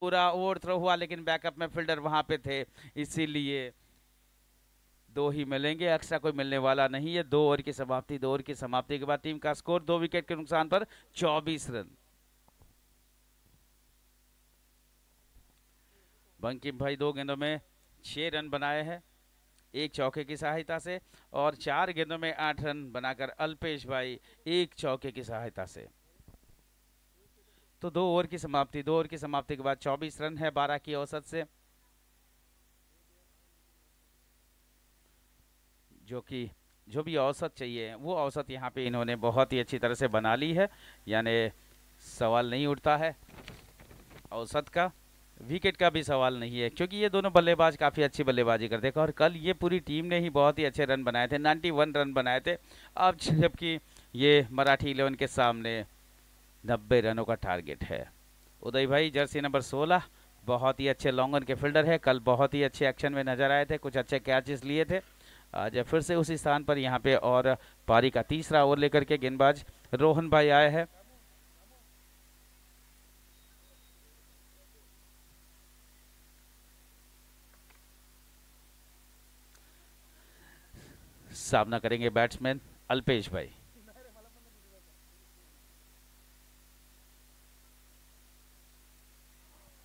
पूरा ओवर थ्रो हुआ, लेकिन बैकअप में फील्डर वहां पे थे, इसीलिए दो ही मिलेंगे, एक्स्ट्रा कोई मिलने वाला नहीं है। 2 ओवर की समाप्ति, 2 ओवर की समाप्ति के बाद टीम का स्कोर 2 विकेट के नुकसान पर 24 रन। बंकिम भाई 2 गेंदों में 6 रन बनाए हैं, 1 चौके की सहायता से, और 4 गेंदों में 8 रन बनाकर अल्पेश भाई 1 चौके की सहायता से। तो 2 ओवर की समाप्ति, 2 ओवर की समाप्ति के बाद 24 रन है 12 की औसत से, जो भी औसत चाहिए वो औसत यहाँ पे इन्होंने बहुत ही अच्छी तरह से बना ली है। यानी सवाल नहीं उठता है औसत का, विकेट का भी सवाल नहीं है, क्योंकि ये दोनों बल्लेबाज काफ़ी अच्छी बल्लेबाजी करते हैं। और कल ये पूरी टीम ने ही बहुत ही अच्छे रन बनाए थे, 91 रन बनाए थे। अब जबकि ये मराठी 11 के सामने 90 रनों का टारगेट है। उदय भाई जर्सी नंबर 16 बहुत ही अच्छे लॉन्ग रन के फील्डर है, कल बहुत ही अच्छे एक्शन में नजर आए थे, कुछ अच्छे कैचेस लिए थे। आज फिर से उसी स्थान पर यहाँ पे और पारी का तीसरा ओवर लेकर के गेंदबाज रोहन भाई आए हैं। सामना करेंगे बैट्समैन अल्पेश भाई।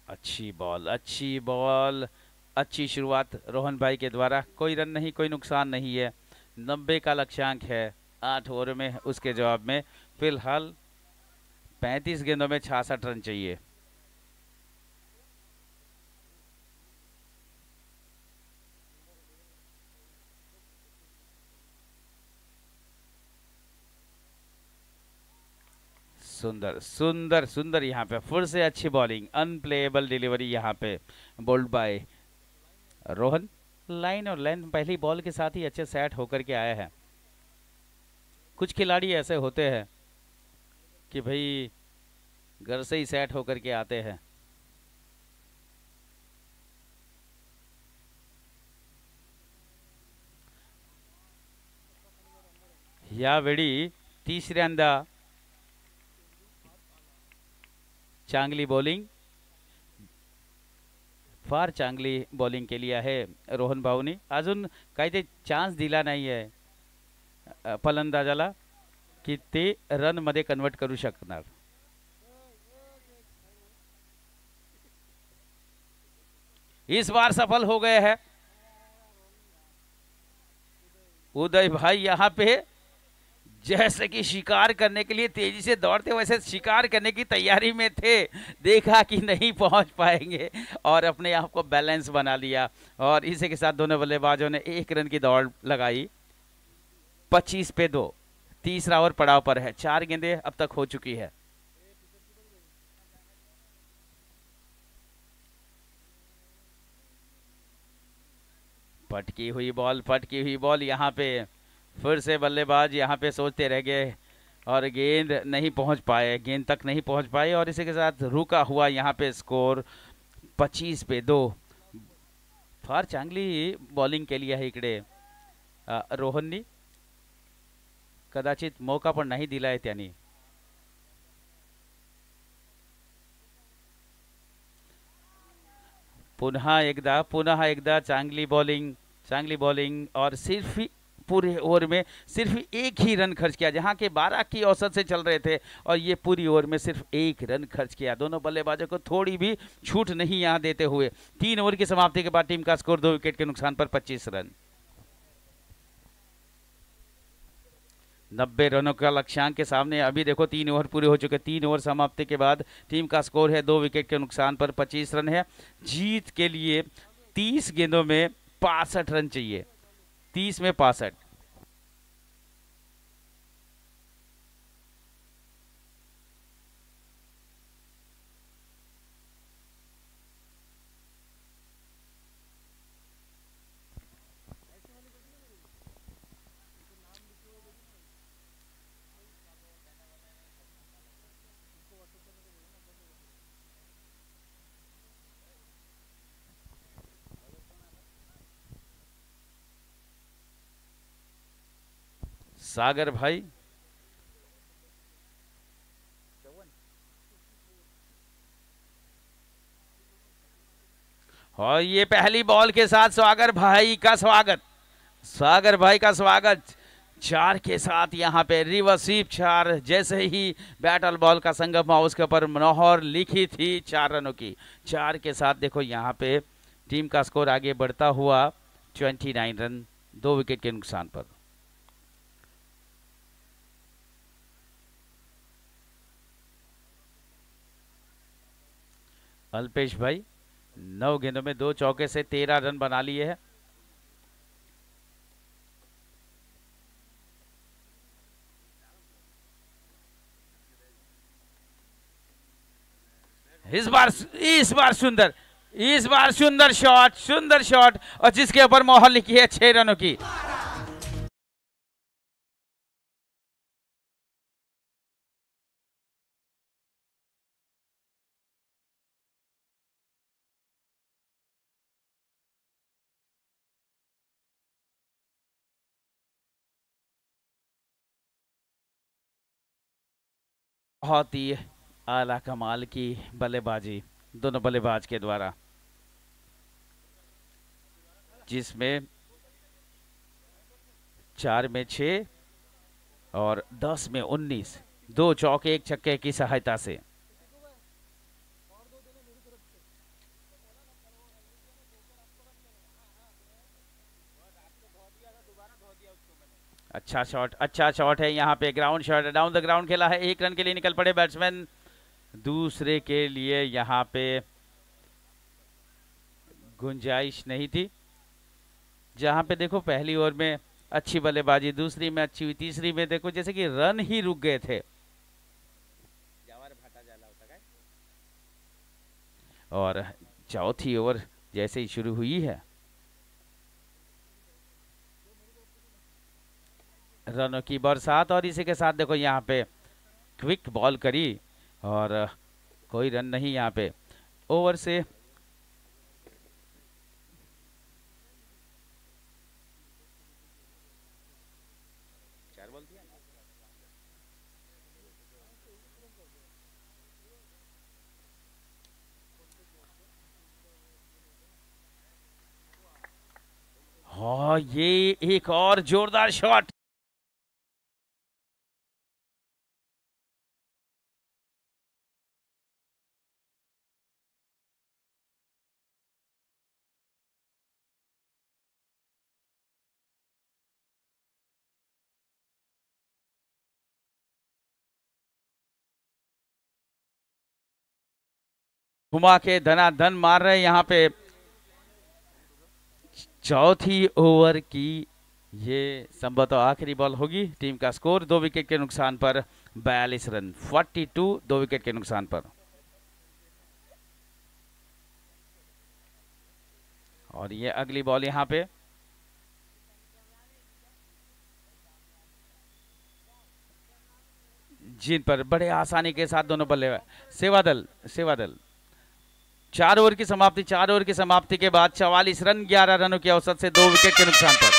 अच्छी बॉल, अच्छी शुरुआत रोहन भाई के द्वारा। कोई रन नहीं, कोई नुकसान नहीं है, 90 का लक्ष्यांक है 8 ओवर में। उसके जवाब में फिलहाल 35 गेंदों में 66 रन चाहिए। सुंदर सुंदर सुंदर यहाँ पे फिर से अच्छी बॉलिंग, अनप्लेएबल डिलीवरी यहाँ पे बोल्ड बाय रोहन। लाइन और लेंथ पहली बॉल के साथ ही अच्छे सेट होकर के आया है। कुछ खिलाड़ी ऐसे होते हैं कि भाई घर से ही सेट होकर के आते हैं। यावेळी तिसऱ्यांदा चांगली बॉलिंग, फार चांगली बॉलिंग केली आहे रोहन भाऊनी। अजून काही ते चान्स दिला नाही आहे फलंदाजाला की ते रन मध्ये कन्वर्ट करू शकणार। इस बार सफल हो गए हैं उदय भाई। यहाँ पे जैसे कि शिकार करने के लिए तेजी से दौड़ते, वैसे शिकार करने की तैयारी में थे, देखा कि नहीं पहुंच पाएंगे और अपने आप को बैलेंस बना लिया। और इसी के साथ दोनों बल्लेबाजों ने 1 रन की दौड़ लगाई। 25 पे 2, तीसरा ओवर पड़ाव पर है, 4 गेंदें अब तक हो चुकी है। पटकी हुई बॉल यहाँ पे फिर से बल्लेबाज यहाँ पे सोचते रह गए और गेंद नहीं पहुंच पाए, गेंद तक नहीं पहुंच पाए। और इसी के साथ रुका हुआ यहाँ पे स्कोर 25 पे 2। फार चांगली बॉलिंग केली आहे इकडे रोहननी, कदाचित मौका पण नाही दिलाय त्यांनी। पुन्हा एकदा चांगली बॉलिंग और सिर्फ पूरे ओवर में सिर्फ 1 ही रन खर्च किया, जहां के 12 की औसत से चल रहे थे और ये पूरी ओवर में सिर्फ 1 रन खर्च किया। दोनों बल्लेबाजों को थोड़ी भी छूट नहीं यहां देते हुए। 3 ओवर की समाप्ति के बाद टीम का स्कोर 2 विकेट के नुकसान पर 25 रन। 90 रनों का लक्ष्यांक के सामने अभी देखो 3 ओवर पूरे हो चुके। 3 ओवर समाप्ति के बाद टीम का स्कोर है 2 विकेट के नुकसान पर 25 रन है। जीत के लिए 30 गेंदों में 65 रन चाहिए, 30 में 65। सागर भाई और ये पहली बॉल के साथ सागर भाई का स्वागत। सागर भाई का स्वागत 4 के साथ यहाँ पे रिवर्स स्वीप 4। जैसे ही बैटल बॉल का संगम हुआ उसके ऊपर मोहर लिखी थी 4 रनों की। 4 के साथ देखो यहाँ पे टीम का स्कोर आगे बढ़ता हुआ 29 रन 2 विकेट के नुकसान पर। अल्पेश भाई 9 गेंदों में 2 चौके से 13 रन बना लिए हैं। इस बार सुंदर शॉट और जिसके ऊपर मोहर लिखी है 6 रनों की। बहुत ही आला कमाल की बल्लेबाजी दोनों बल्लेबाज के द्वारा, जिसमें 4 में 6 और 10 में 19, 2 चौके 1 छक्के की सहायता से। अच्छा शॉट है यहाँ पे, ground shot down the ground खेला है। 1 रन के लिए निकल पड़े बैट्समैन, दूसरे के लिए यहाँ पे गुंजाइश नहीं थी। जहां पे देखो पहली ओवर में अच्छी बल्लेबाजी, दूसरी में अच्छी हुई, तीसरी में देखो जैसे कि रन ही रुक गए थे। और चौथी ओवर जैसे ही शुरू हुई है, रनों की बरसात, और इसी के साथ देखो यहाँ पे क्विक बॉल करी और कोई रन नहीं यहाँ पे। ओवर से हाँ, ये एक और जोरदार शॉट। घुमा के धनाधन मार रहे यहाँ पे। चौथी ओवर की ये संभवतः आखिरी बॉल होगी। टीम का स्कोर 2 विकेट के नुकसान पर 42 रन, 42 2 विकेट के नुकसान पर। और ये अगली बॉल यहाँ पे जिन पर बड़े आसानी के साथ दोनों बल्ले सेवादल 4 ओवर की समाप्ति के बाद 44 रन 11 रनों की औसत से 2 विकेट के नुकसान पर।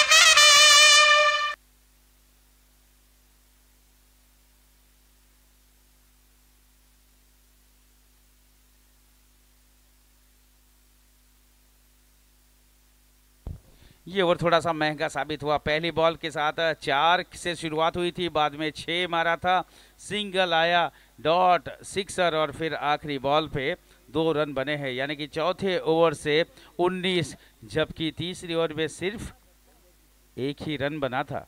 ये ओवर थोड़ा सा महंगा साबित हुआ। पहली बॉल के साथ 4 से शुरुआत हुई थी, बाद में 6 मारा था, सिंगल आया, डॉट, सिक्सर और फिर आखिरी बॉल पे 2 रन बने हैं, यानी कि चौथे ओवर से 19, जबकि तीसरी ओवर में सिर्फ 1 ही रन बना था।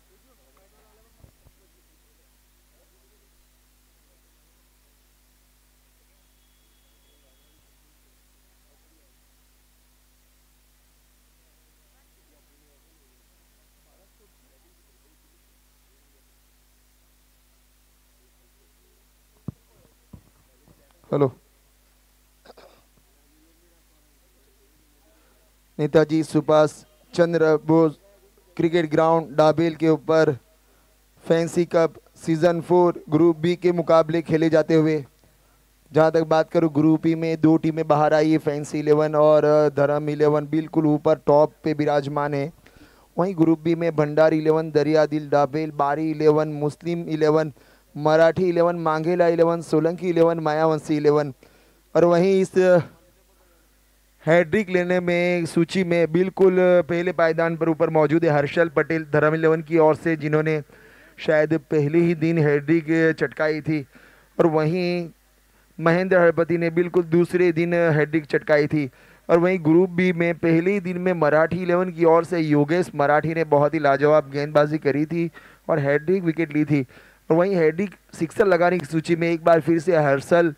Hello, Netaji Subhash Chandra Bose cricket ground Dabel के ऊपर fancy cup season 4 group B के मुकाबले खेले जाते हुए, जहां तक बात करूं ग्रुप ई में 2 टीमें बाहर आई है, फैंसी 11 और धर्म 11 बिल्कुल ऊपर टॉप पे विराजमान है। वहीं ग्रुप बी में भंडार 11, दरिया दिल डाबेल, बारी 11, मुस्लिम 11, मराठी 11, मांगेला 11, सोलंकी 11, मायावंशी 11। और वहीं इस हैट्रिक लेने में सूची में बिल्कुल पहले पायदान पर ऊपर मौजूद है हर्षल पटेल धर्म 11 की ओर से, जिन्होंने शायद पहले ही दिन हैट्रिक चटकाई थी, और वहीं महेंद्र हरपति ने बिल्कुल दूसरे दिन हैट्रिक चटकाई थी। और वहीं ग्रुप बी में पहले ही दिन में मराठी 11 की ओर से योगेश मराठी ने बहुत ही लाजवाब गेंदबाजी करी थी और हैट्रिक विकेट ली थी। और वहीं हैट्रिक सिक्सर लगाने की सूची में एक बार फिर से हर्षल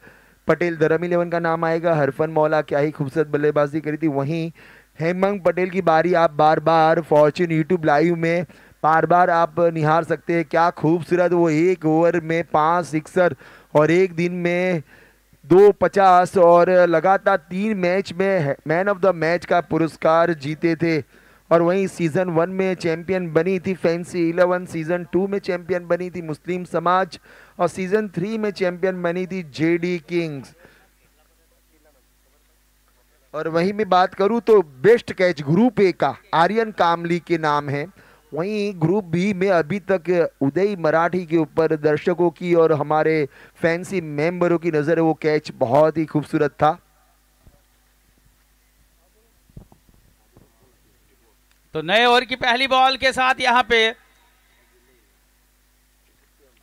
पटेल धर्म 11 का नाम आएगा। हरफन मौला क्या ही खूबसूरत बल्लेबाजी करी थी। वहीं हेमंत पटेल की बारी आप बार बार फॉर्च्यून यूट्यूब लाइव में बार बार आप निहार सकते हैं, क्या खूबसूरत वो एक ओवर में 5 सिक्सर और एक दिन में 250 और लगातार 3 मैच में मैन ऑफ द मैच का पुरस्कार जीते थे। और वहीं सीजन 1 में चैंपियन बनी थी फैंसी 11, सीजन 2 में चैंपियन बनी थी मुस्लिम समाज, और सीजन 3 में चैंपियन बनी थी जेडी किंग्स। और वहीं मैं बात करूं तो बेस्ट कैच ग्रुप ए का आर्यन कामली के नाम है। वहीं ग्रुप बी में अभी तक उदय मराठी के ऊपर दर्शकों की और हमारे फैंसी मेंबरों की नजर है, वो कैच बहुत ही खूबसूरत था।
तो नए ओवर की पहली बॉल के साथ यहाँ पे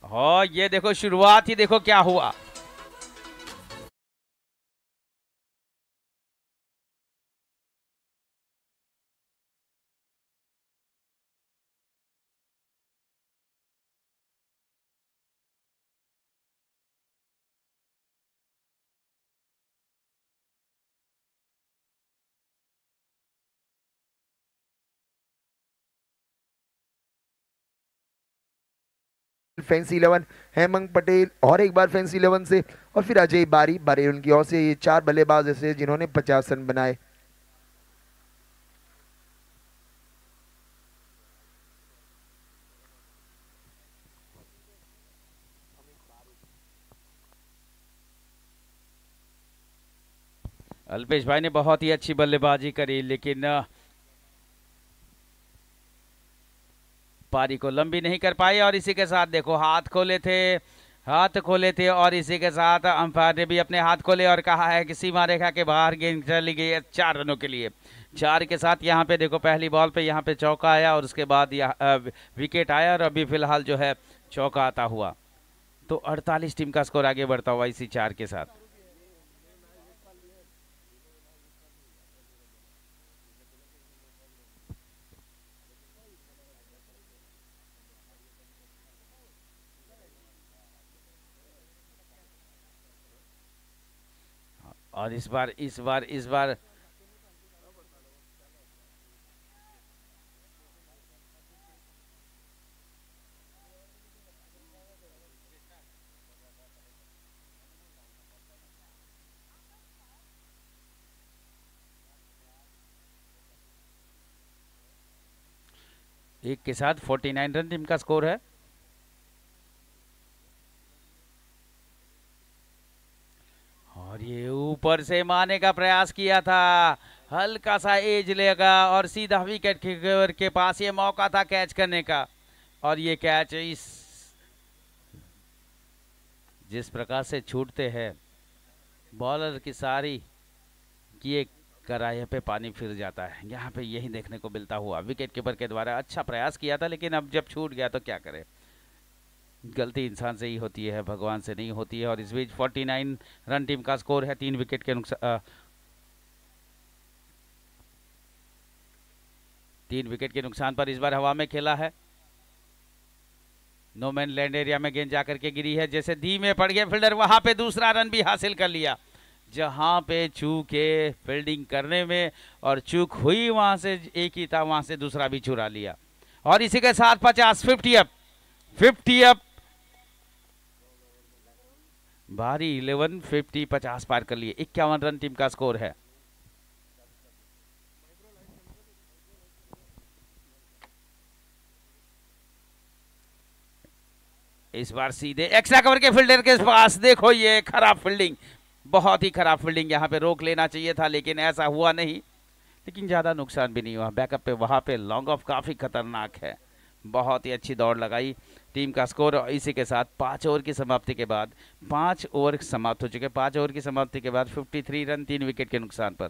हाँ ये देखो शुरुआत ही देखो क्या हुआ।
फैंसी 11 हेमंत पटेल और एक बार फैंसी 11 से, और फिर अजय बारी उनकी ओर से। ये 4 बल्लेबाज ऐसे जिन्होंने 50 रन बनाए।
अल्पेश भाई ने बहुत ही अच्छी बल्लेबाजी करी, लेकिन पारी को लंबी नहीं कर पाई। और इसी के साथ देखो हाथ खोले थे और इसी के साथ अंपायर ने भी अपने हाथ खोले और कहा है कि सीमा रेखा के बाहर गेंद चली गई है 4 रनों के लिए। 4 के साथ यहाँ पे देखो पहली बॉल पे यहाँ पे चौका आया और उसके बाद विकेट आया और अभी फिलहाल जो है चौका आता हुआ। तो 48 टीम का स्कोर आगे बढ़ता हुआ इसी 4 के साथ। और इस बार एक के साथ 49 रन टीम का स्कोर है। और ये ऊपर से मारने का प्रयास किया था, हल्का सा एज लेगा और सीधा विकेट कीपर के पास ये मौका था कैच करने का। और ये कैच जिस प्रकार से छूटते हैं बॉलर की सारी कि एक कराहे पे पानी फिर जाता है, यहाँ पे यही देखने को मिलता हुआ। विकेट कीपर के द्वारा अच्छा प्रयास किया था, लेकिन अब जब छूट गया तो क्या करे, गलती इंसान से ही होती है, भगवान से नहीं होती है। और इस बीच 49 रन टीम का स्कोर है। 3 विकेट के नुकसान 3 विकेट के नुकसान पर इस बार हवा में खेला है। नो मैन लैंड एरिया में गेंद जाकर के गिरी है, जैसे धीमे पड़ गया फील्डर, वहां पे दूसरा रन भी हासिल कर लिया। जहां पे चूक है फील्डिंग करने में और चूक हुई वहां से एक ही था, वहां से दूसरा भी चुरा लिया। और इसी के साथ 50 अप बारी 11 50 पार कर लिए। 51 रन टीम का स्कोर है। इस बार सीधे एक्स्ट्रा कवर के फील्डर के पास देखो ये खराब फील्डिंग, बहुत ही खराब फील्डिंग। यहाँ पे रोक लेना चाहिए था लेकिन ऐसा हुआ नहीं, लेकिन ज़्यादा नुकसान भी नहीं हुआ। बैकअप पे वहाँ पे लॉन्ग ऑफ काफ़ी खतरनाक है, बहुत ही अच्छी दौड़ लगाई टीम का स्कोर। इसी के साथ 5 ओवर की समाप्ति के बाद 5 ओवर समाप्त हो चुके। 5 ओवर की समाप्ति के बाद 53 रन 3 विकेट के नुकसान पर।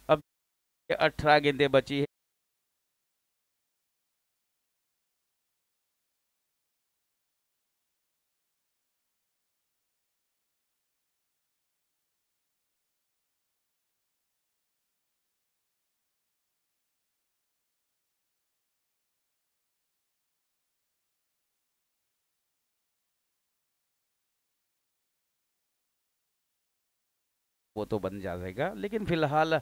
अब 18 गेंदें बची है। वो तो बन जाएगा, लेकिन फिलहाल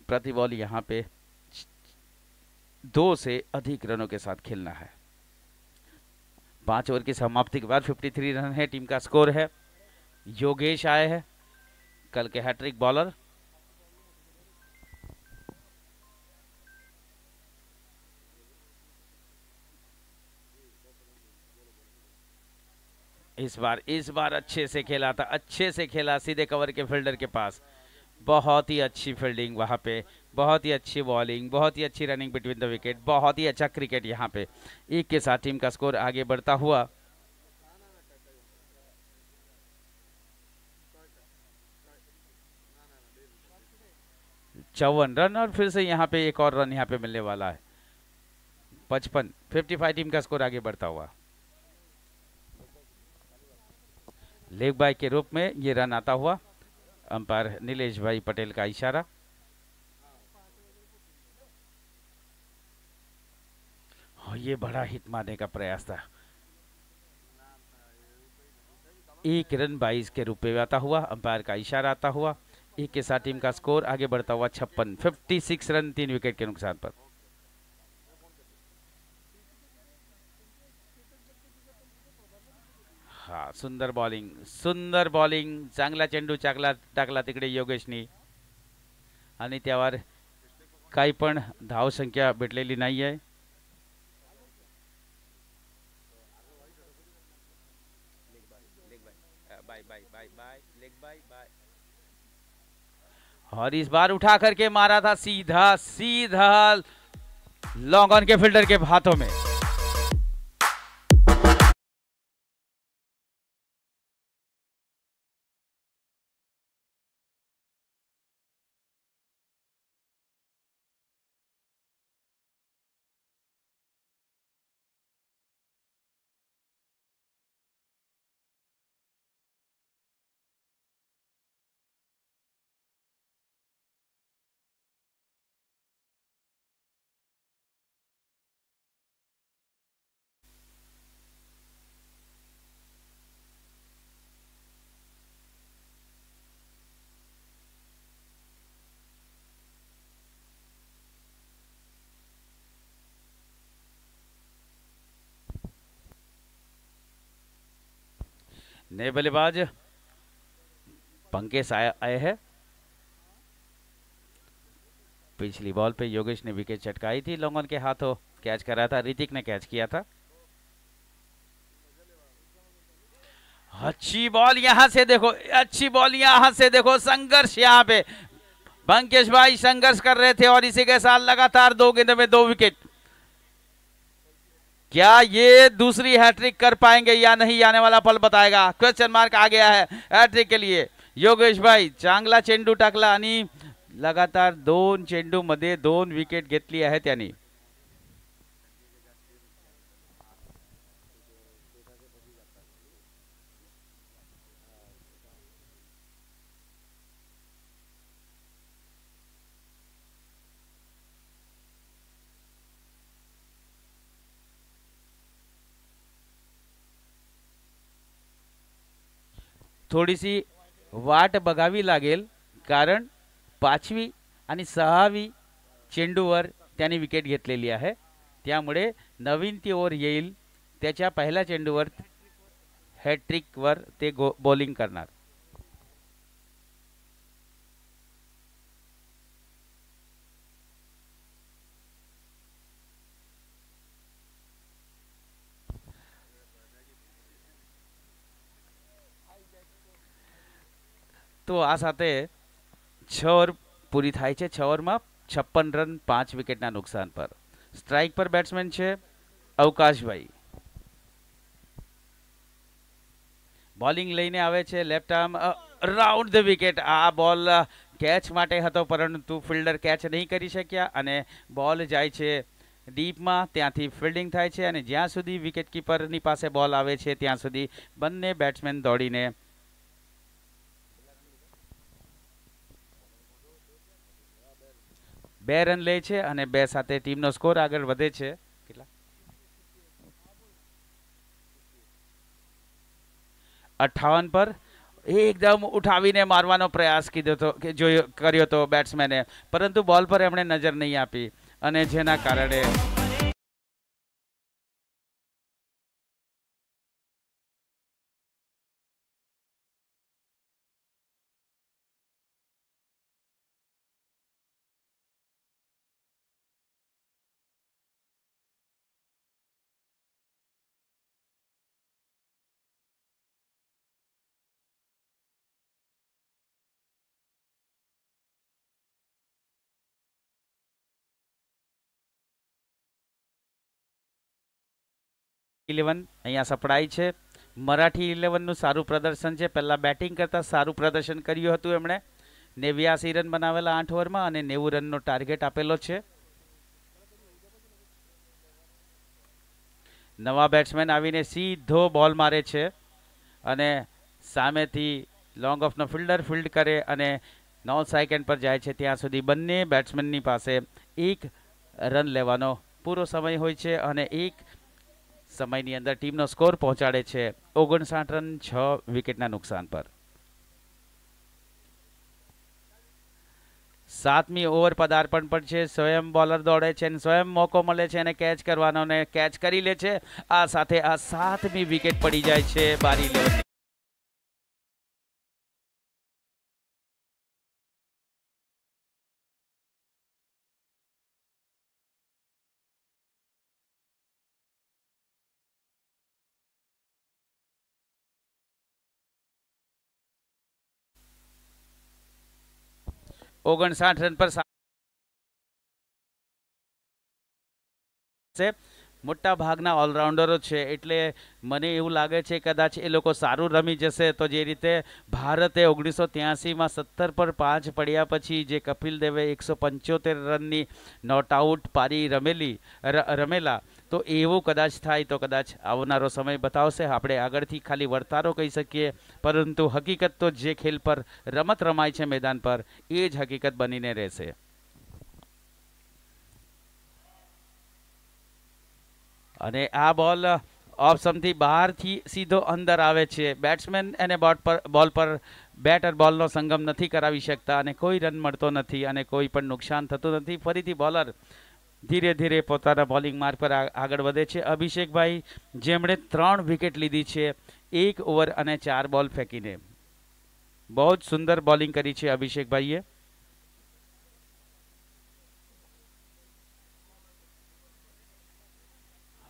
प्रति बॉल यहाँ पे 2 से अधिक रनों के साथ खेलना है। 5 ओवर की समाप्ति के बाद 53 रन है, टीम का स्कोर है। योगेश आए हैं, कल के हैट्रिक बॉलर। इस बार अच्छे से खेला था, अच्छे से खेला, सीधे कवर के फील्डर के पास। बहुत ही अच्छी फील्डिंग वहां पे, बहुत ही अच्छी बॉलिंग, बहुत ही अच्छी रनिंग बिटवीन द विकेट, बहुत ही अच्छा क्रिकेट यहाँ पे। एक के साथ टीम का स्कोर आगे बढ़ता हुआ 54 रन, और फिर से यहाँ पे एक और रन यहाँ पे मिलने वाला है। 55 टीम का स्कोर आगे बढ़ता हुआ। लेग बाय के रूप में ये रन आता हुआ, अंपायर नीलेश भाई पटेल का इशारा। ये बड़ा हिट मारने का प्रयास था। 1 रन 22 के रूप में आता हुआ, अंपायर का इशारा आता हुआ। एक के साथ टीम का स्कोर आगे बढ़ता हुआ 56 रन 3 विकेट के नुकसान पर। हा, सुंदर बॉलिंग, चांगला चेंडू टाकला तिकडे योगेशनी, आणि त्यावर काही पण धाव संख्या भेटलेली नाहीये। और इस बार उठा करके मारा था सीधा लॉन्ग ऑन के फील्डर के हाथों में। नए बल्लेबाज पंकज आए हैं। पिछली बॉल पे योगेश ने विकेट चटकाई थी, लॉन्ग ऑन के हाथों कैच करा था, ऋतिक ने कैच किया था। अच्छी बॉल यहां से देखो, संघर्ष यहाँ पे पंकज भाई संघर्ष कर रहे थे, और इसी के साथ लगातार 2 गेंदों में 2 विकेट। क्या ये दूसरी हैट्रिक कर पाएंगे या नहीं, आने वाला पल बताएगा। क्वेश्चन मार्क आ गया है हैट्रिक के लिए। योगेश भाई चांगला चेंडू टाकला आणि लगातार 2 चेंडू मध्ये 2 विकेट घेतली आहे त्यांनी। थोडीशी वाट बघावी लागेल, कारण 5वी आणि 6वी चेंडूवर त्यांनी विकेट घेतलेली आहे, त्यामुळे नवीन ती ओव्हर येईल, त्याच्या पहिल्या चेंडूवर हॅट्रिक वर ते बॉलिंग करणार। तो આ સાથે 6 ઓવર પૂરી થાય છે। 6 ઓવરમાં 56 રન 5 વિકેટના નુકસાન પર। સ્ટ્રાઇક પર બેટ્સમેન છે અવકાશભાઈ। બોલિંગ લઈને આવે છે left arm round the wicket. આ બોલ કેચ માટે હતો, પરંતુ ફિલ્ડર કેચ નહીં કરી શક્યા અને બોલ જાય છે ડીપમાં, ત્યાંથી ફિલ્ડિંગ થાય છે અને જ્યાં સુધી વિકેટ કીપરની પાસે બોલ આવે છે ત્યાં સુધી બંને બેટ્સમેન દોડીને બે રન લે છે અને 2 સાથે ટીમનો સ્કોર આગળ વધે છે. કેટલા 58 પર એકદમ ઉઠાવીને મારવાનો પ્રયાસ કર્યો હતો બેટ્સમેને, પરંતુ બોલ પર એમણે નજર નહીં આપી અને જેના કારણે ઇલેવન અહીંયા સપડાય છે. મરાઠી ઇલેવનનું સારું પ્રદર્શન છે. પહેલા બેટિંગ કરતાં સારું પ્રદર્શન કર્યું હતું એમણે. 89 રન બનાવેલા 8 ઓવરમાં અને 90 રનનો ટાર્ગેટ આપેલો છે. નવા બેટ્સમેન આવીને સીધો બોલ મારે છે અને સામેથી લોંગ ઓફનો ફિલ્ડ કરે અને 9 સેકન્ડ પર જાય છે. ત્યાં સુધી બંને બેટ્સમેનની પાસે 1 રન લેવાનો પૂરો સમય હોય છે અને 1 સમયની અંદર ટીમનો સ્કોર પહોંચાડે છે 59 રન 6 વિકેટના નુકસાન પર. 7મી ઓવર પદાર્પણ પણ છે. સ્વયં બોલર દોડે છે અને સ્વયં મોકો મળે છે અને કેચ કરવાનો ને કેચ કરી લે છે. આ સાથે આ 7મી વિકેટ પડી જાય છે બારી ઇલેવન. ઓગણસાઠ રન પર મોટા ભાગના ઓલરાઉન્ડરો છે, એટલે મને એવું લાગે છે કદાચ એ લોકો સારું રમી જશે. તો જે રીતે ભારતે 1983માં 17 પર 5 પડ્યા પછી જે કપિલ દેવે 175 રનની નોટ આઉટ પારી રમેલા, તો એવું કદાચ થાય તો કદાચ આવનારો સમય બતાવશે. આપણે આગળથી ખાલી વર્તારો કહી શકીએ, પરંતુ હકીકત તો જે ખેલ પર રમત રમાય છે મેદાન પર, એ જ હકીકત બનીને રહેશે. અને આ બોલ ઓફ સ્ટમ્પથી બહારથી સીધો અંદર આવે છે. બેટ્સમેન એને બોલ પર બેટ અને બોલનો સંગમ નથી કરાવી શકતા અને કોઈ રન મળતો નથી અને કોઈ પણ નુકસાન થતું નથી. ફરીથી બોલર ધીરે ધીરે પોતાના બોલિંગ માર્ગ પર આગળ વધે છે. અભિષેકભાઈ, જેમણે 3 વિકેટ લીધી છે 1 ઓવર અને 4 બોલ ફેંકીને, બહુ જ સુંદર બોલિંગ કરી છે અભિષેકભાઈએ.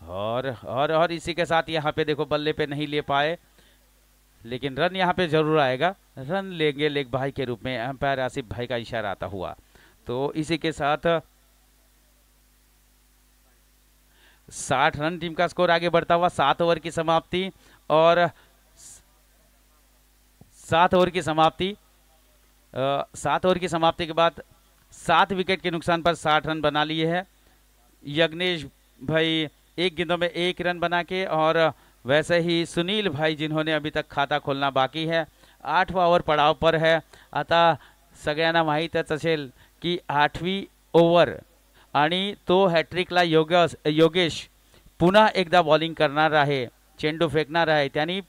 और इसी के साथ यहाँ पे देखो बल्ले पे नहीं ले पाए, लेकिन रन यहाँ पे जरूर आएगा. रन लेंगे लेग भाई के रूप में अंपायर आसिफ भाई का इशारा आता हुआ. तो इसी के साथ 60 रन टीम का स्कोर आगे बढ़ता हुआ. 7 ओवर की समाप्ति और 7 ओवर की समाप्ति 7 ओवर की समाप्ति के बाद 7 विकेट के नुकसान पर 60 रन बना लिए हैं यज्ञेश भाई, 1 गेंदों में 1 रन बना के. और वैसे ही सुनील भाई, जिन्होंने अभी तक खाता खोलना बाकी है, 8वां ओवर पड़ाव पर है. आता सगळ्यांना माहीतच असेल की 8वी ओव्हर आणि तो हॅट्रिकला योगेश पुन्हा एकदा बॉलिंग करणार आहे, चेंडू फेकणार आहे. त्यांनी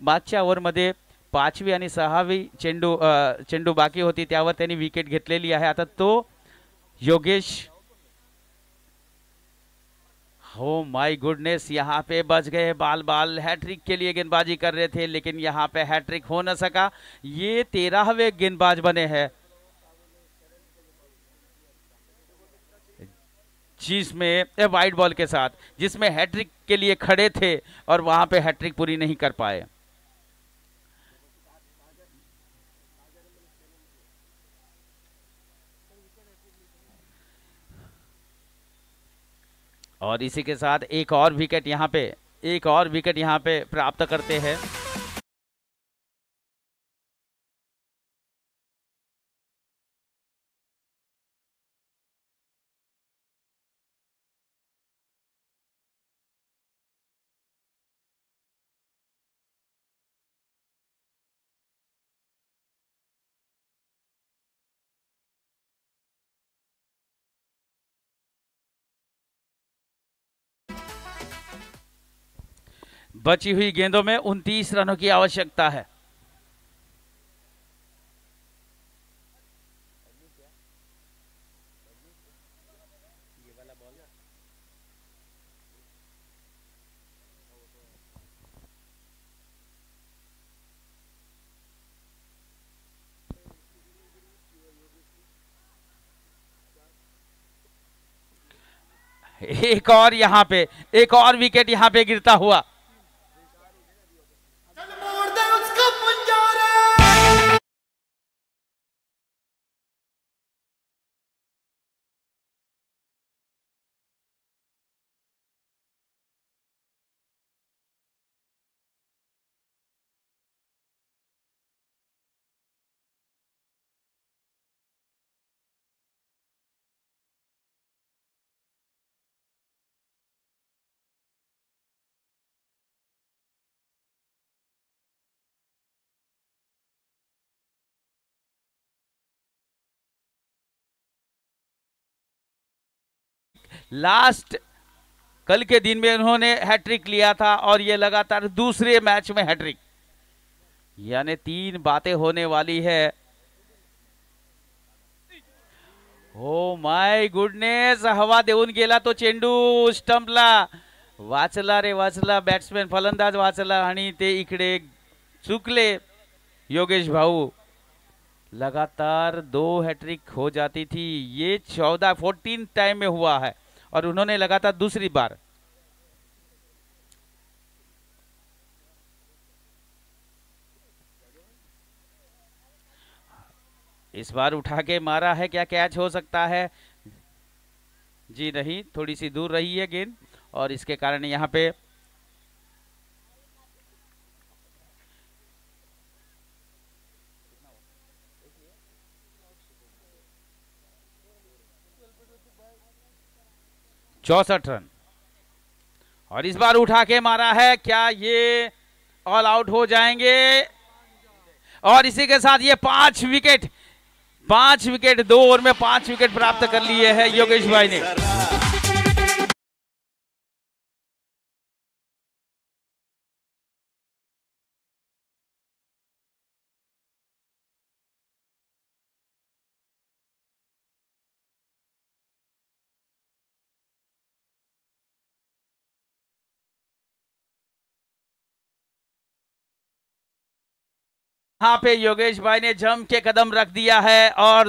मागच्या ओव्हरमध्ये 5वी आणि 6वी चेंडू बाकी होती, त्यावर त्यांनी विकेट घेतलेली आहे. आता तो योगेश, हो माय गुडनेस, यहाँ पे बच गए बाल. हैट्रिक के लिए गेंदबाजी कर रहे थे, लेकिन यहाँ पे हैट्रिक हो न सका. ये 13वें गेंदबाज बने हैं जिसमें वाइड बॉल के साथ, जिसमें हैट्रिक के लिए खड़े थे और वहां पे हैट्रिक पूरी नहीं कर पाए. और इसी के साथ एक और विकेट यहाँ पे प्राप्त करते हैं. बची हुई गेंदों में 29 रनों की आवश्यकता है। एक और विकेट यहां पे गिरता हुआ। लास्ट कल के दिन में उन्होंने हैट्रिक लिया था और ये लगातार दूसरे मैच में हैट्रिक, यानी 3 बातें होने वाली है। ओ माय गुडनेस, हवा देऊन गेला तो चेंडू स्टंपला, वाचला रे वाचला, बॅट्समॅन फलंदाज वाचला आणि ते इकडे चुकले योगेश भाऊ। लगातार 2 हैट्रिक हो जाती थी, ये 14 टाइम में हुआ है और उन्होंने लगातार दूसरी बार। इस बार उठा के मारा है, क्या कैच हो सकता है? जी नहीं, थोड़ी सी दूर रही है गेंद और इसके कारण यहां पे चौसठ रन और इस बार उठा के मारा है, क्या ये ऑल आउट हो जाएंगे? और इसी के साथ ये 5 विकेट 2 ओवर में 5 विकेट प्राप्त कर लिए हैं योगेश भाई ने। यहाँ पे योगेश भाई ने जम के कदम रख दिया है और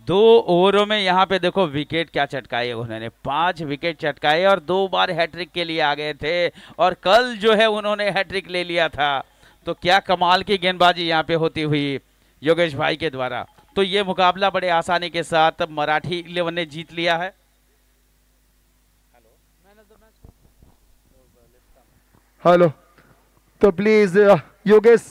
2 ओवरों में यहाँ पे देखो विकेट क्या चटकाए उन्होंने, 5 विकेट चटकाए और 2 बार हैट्रिक के लिए आ गए थे और कल जो है उन्होंने हैट्रिक ले लिया था। तो क्या कमाल की गेंदबाजी यहाँ पे होती हुई योगेश भाई के द्वारा। तो ये मुकाबला बड़े आसानी के साथ मराठी 11 ने जीत लिया है।
हेलो, तो प्लीज योगेश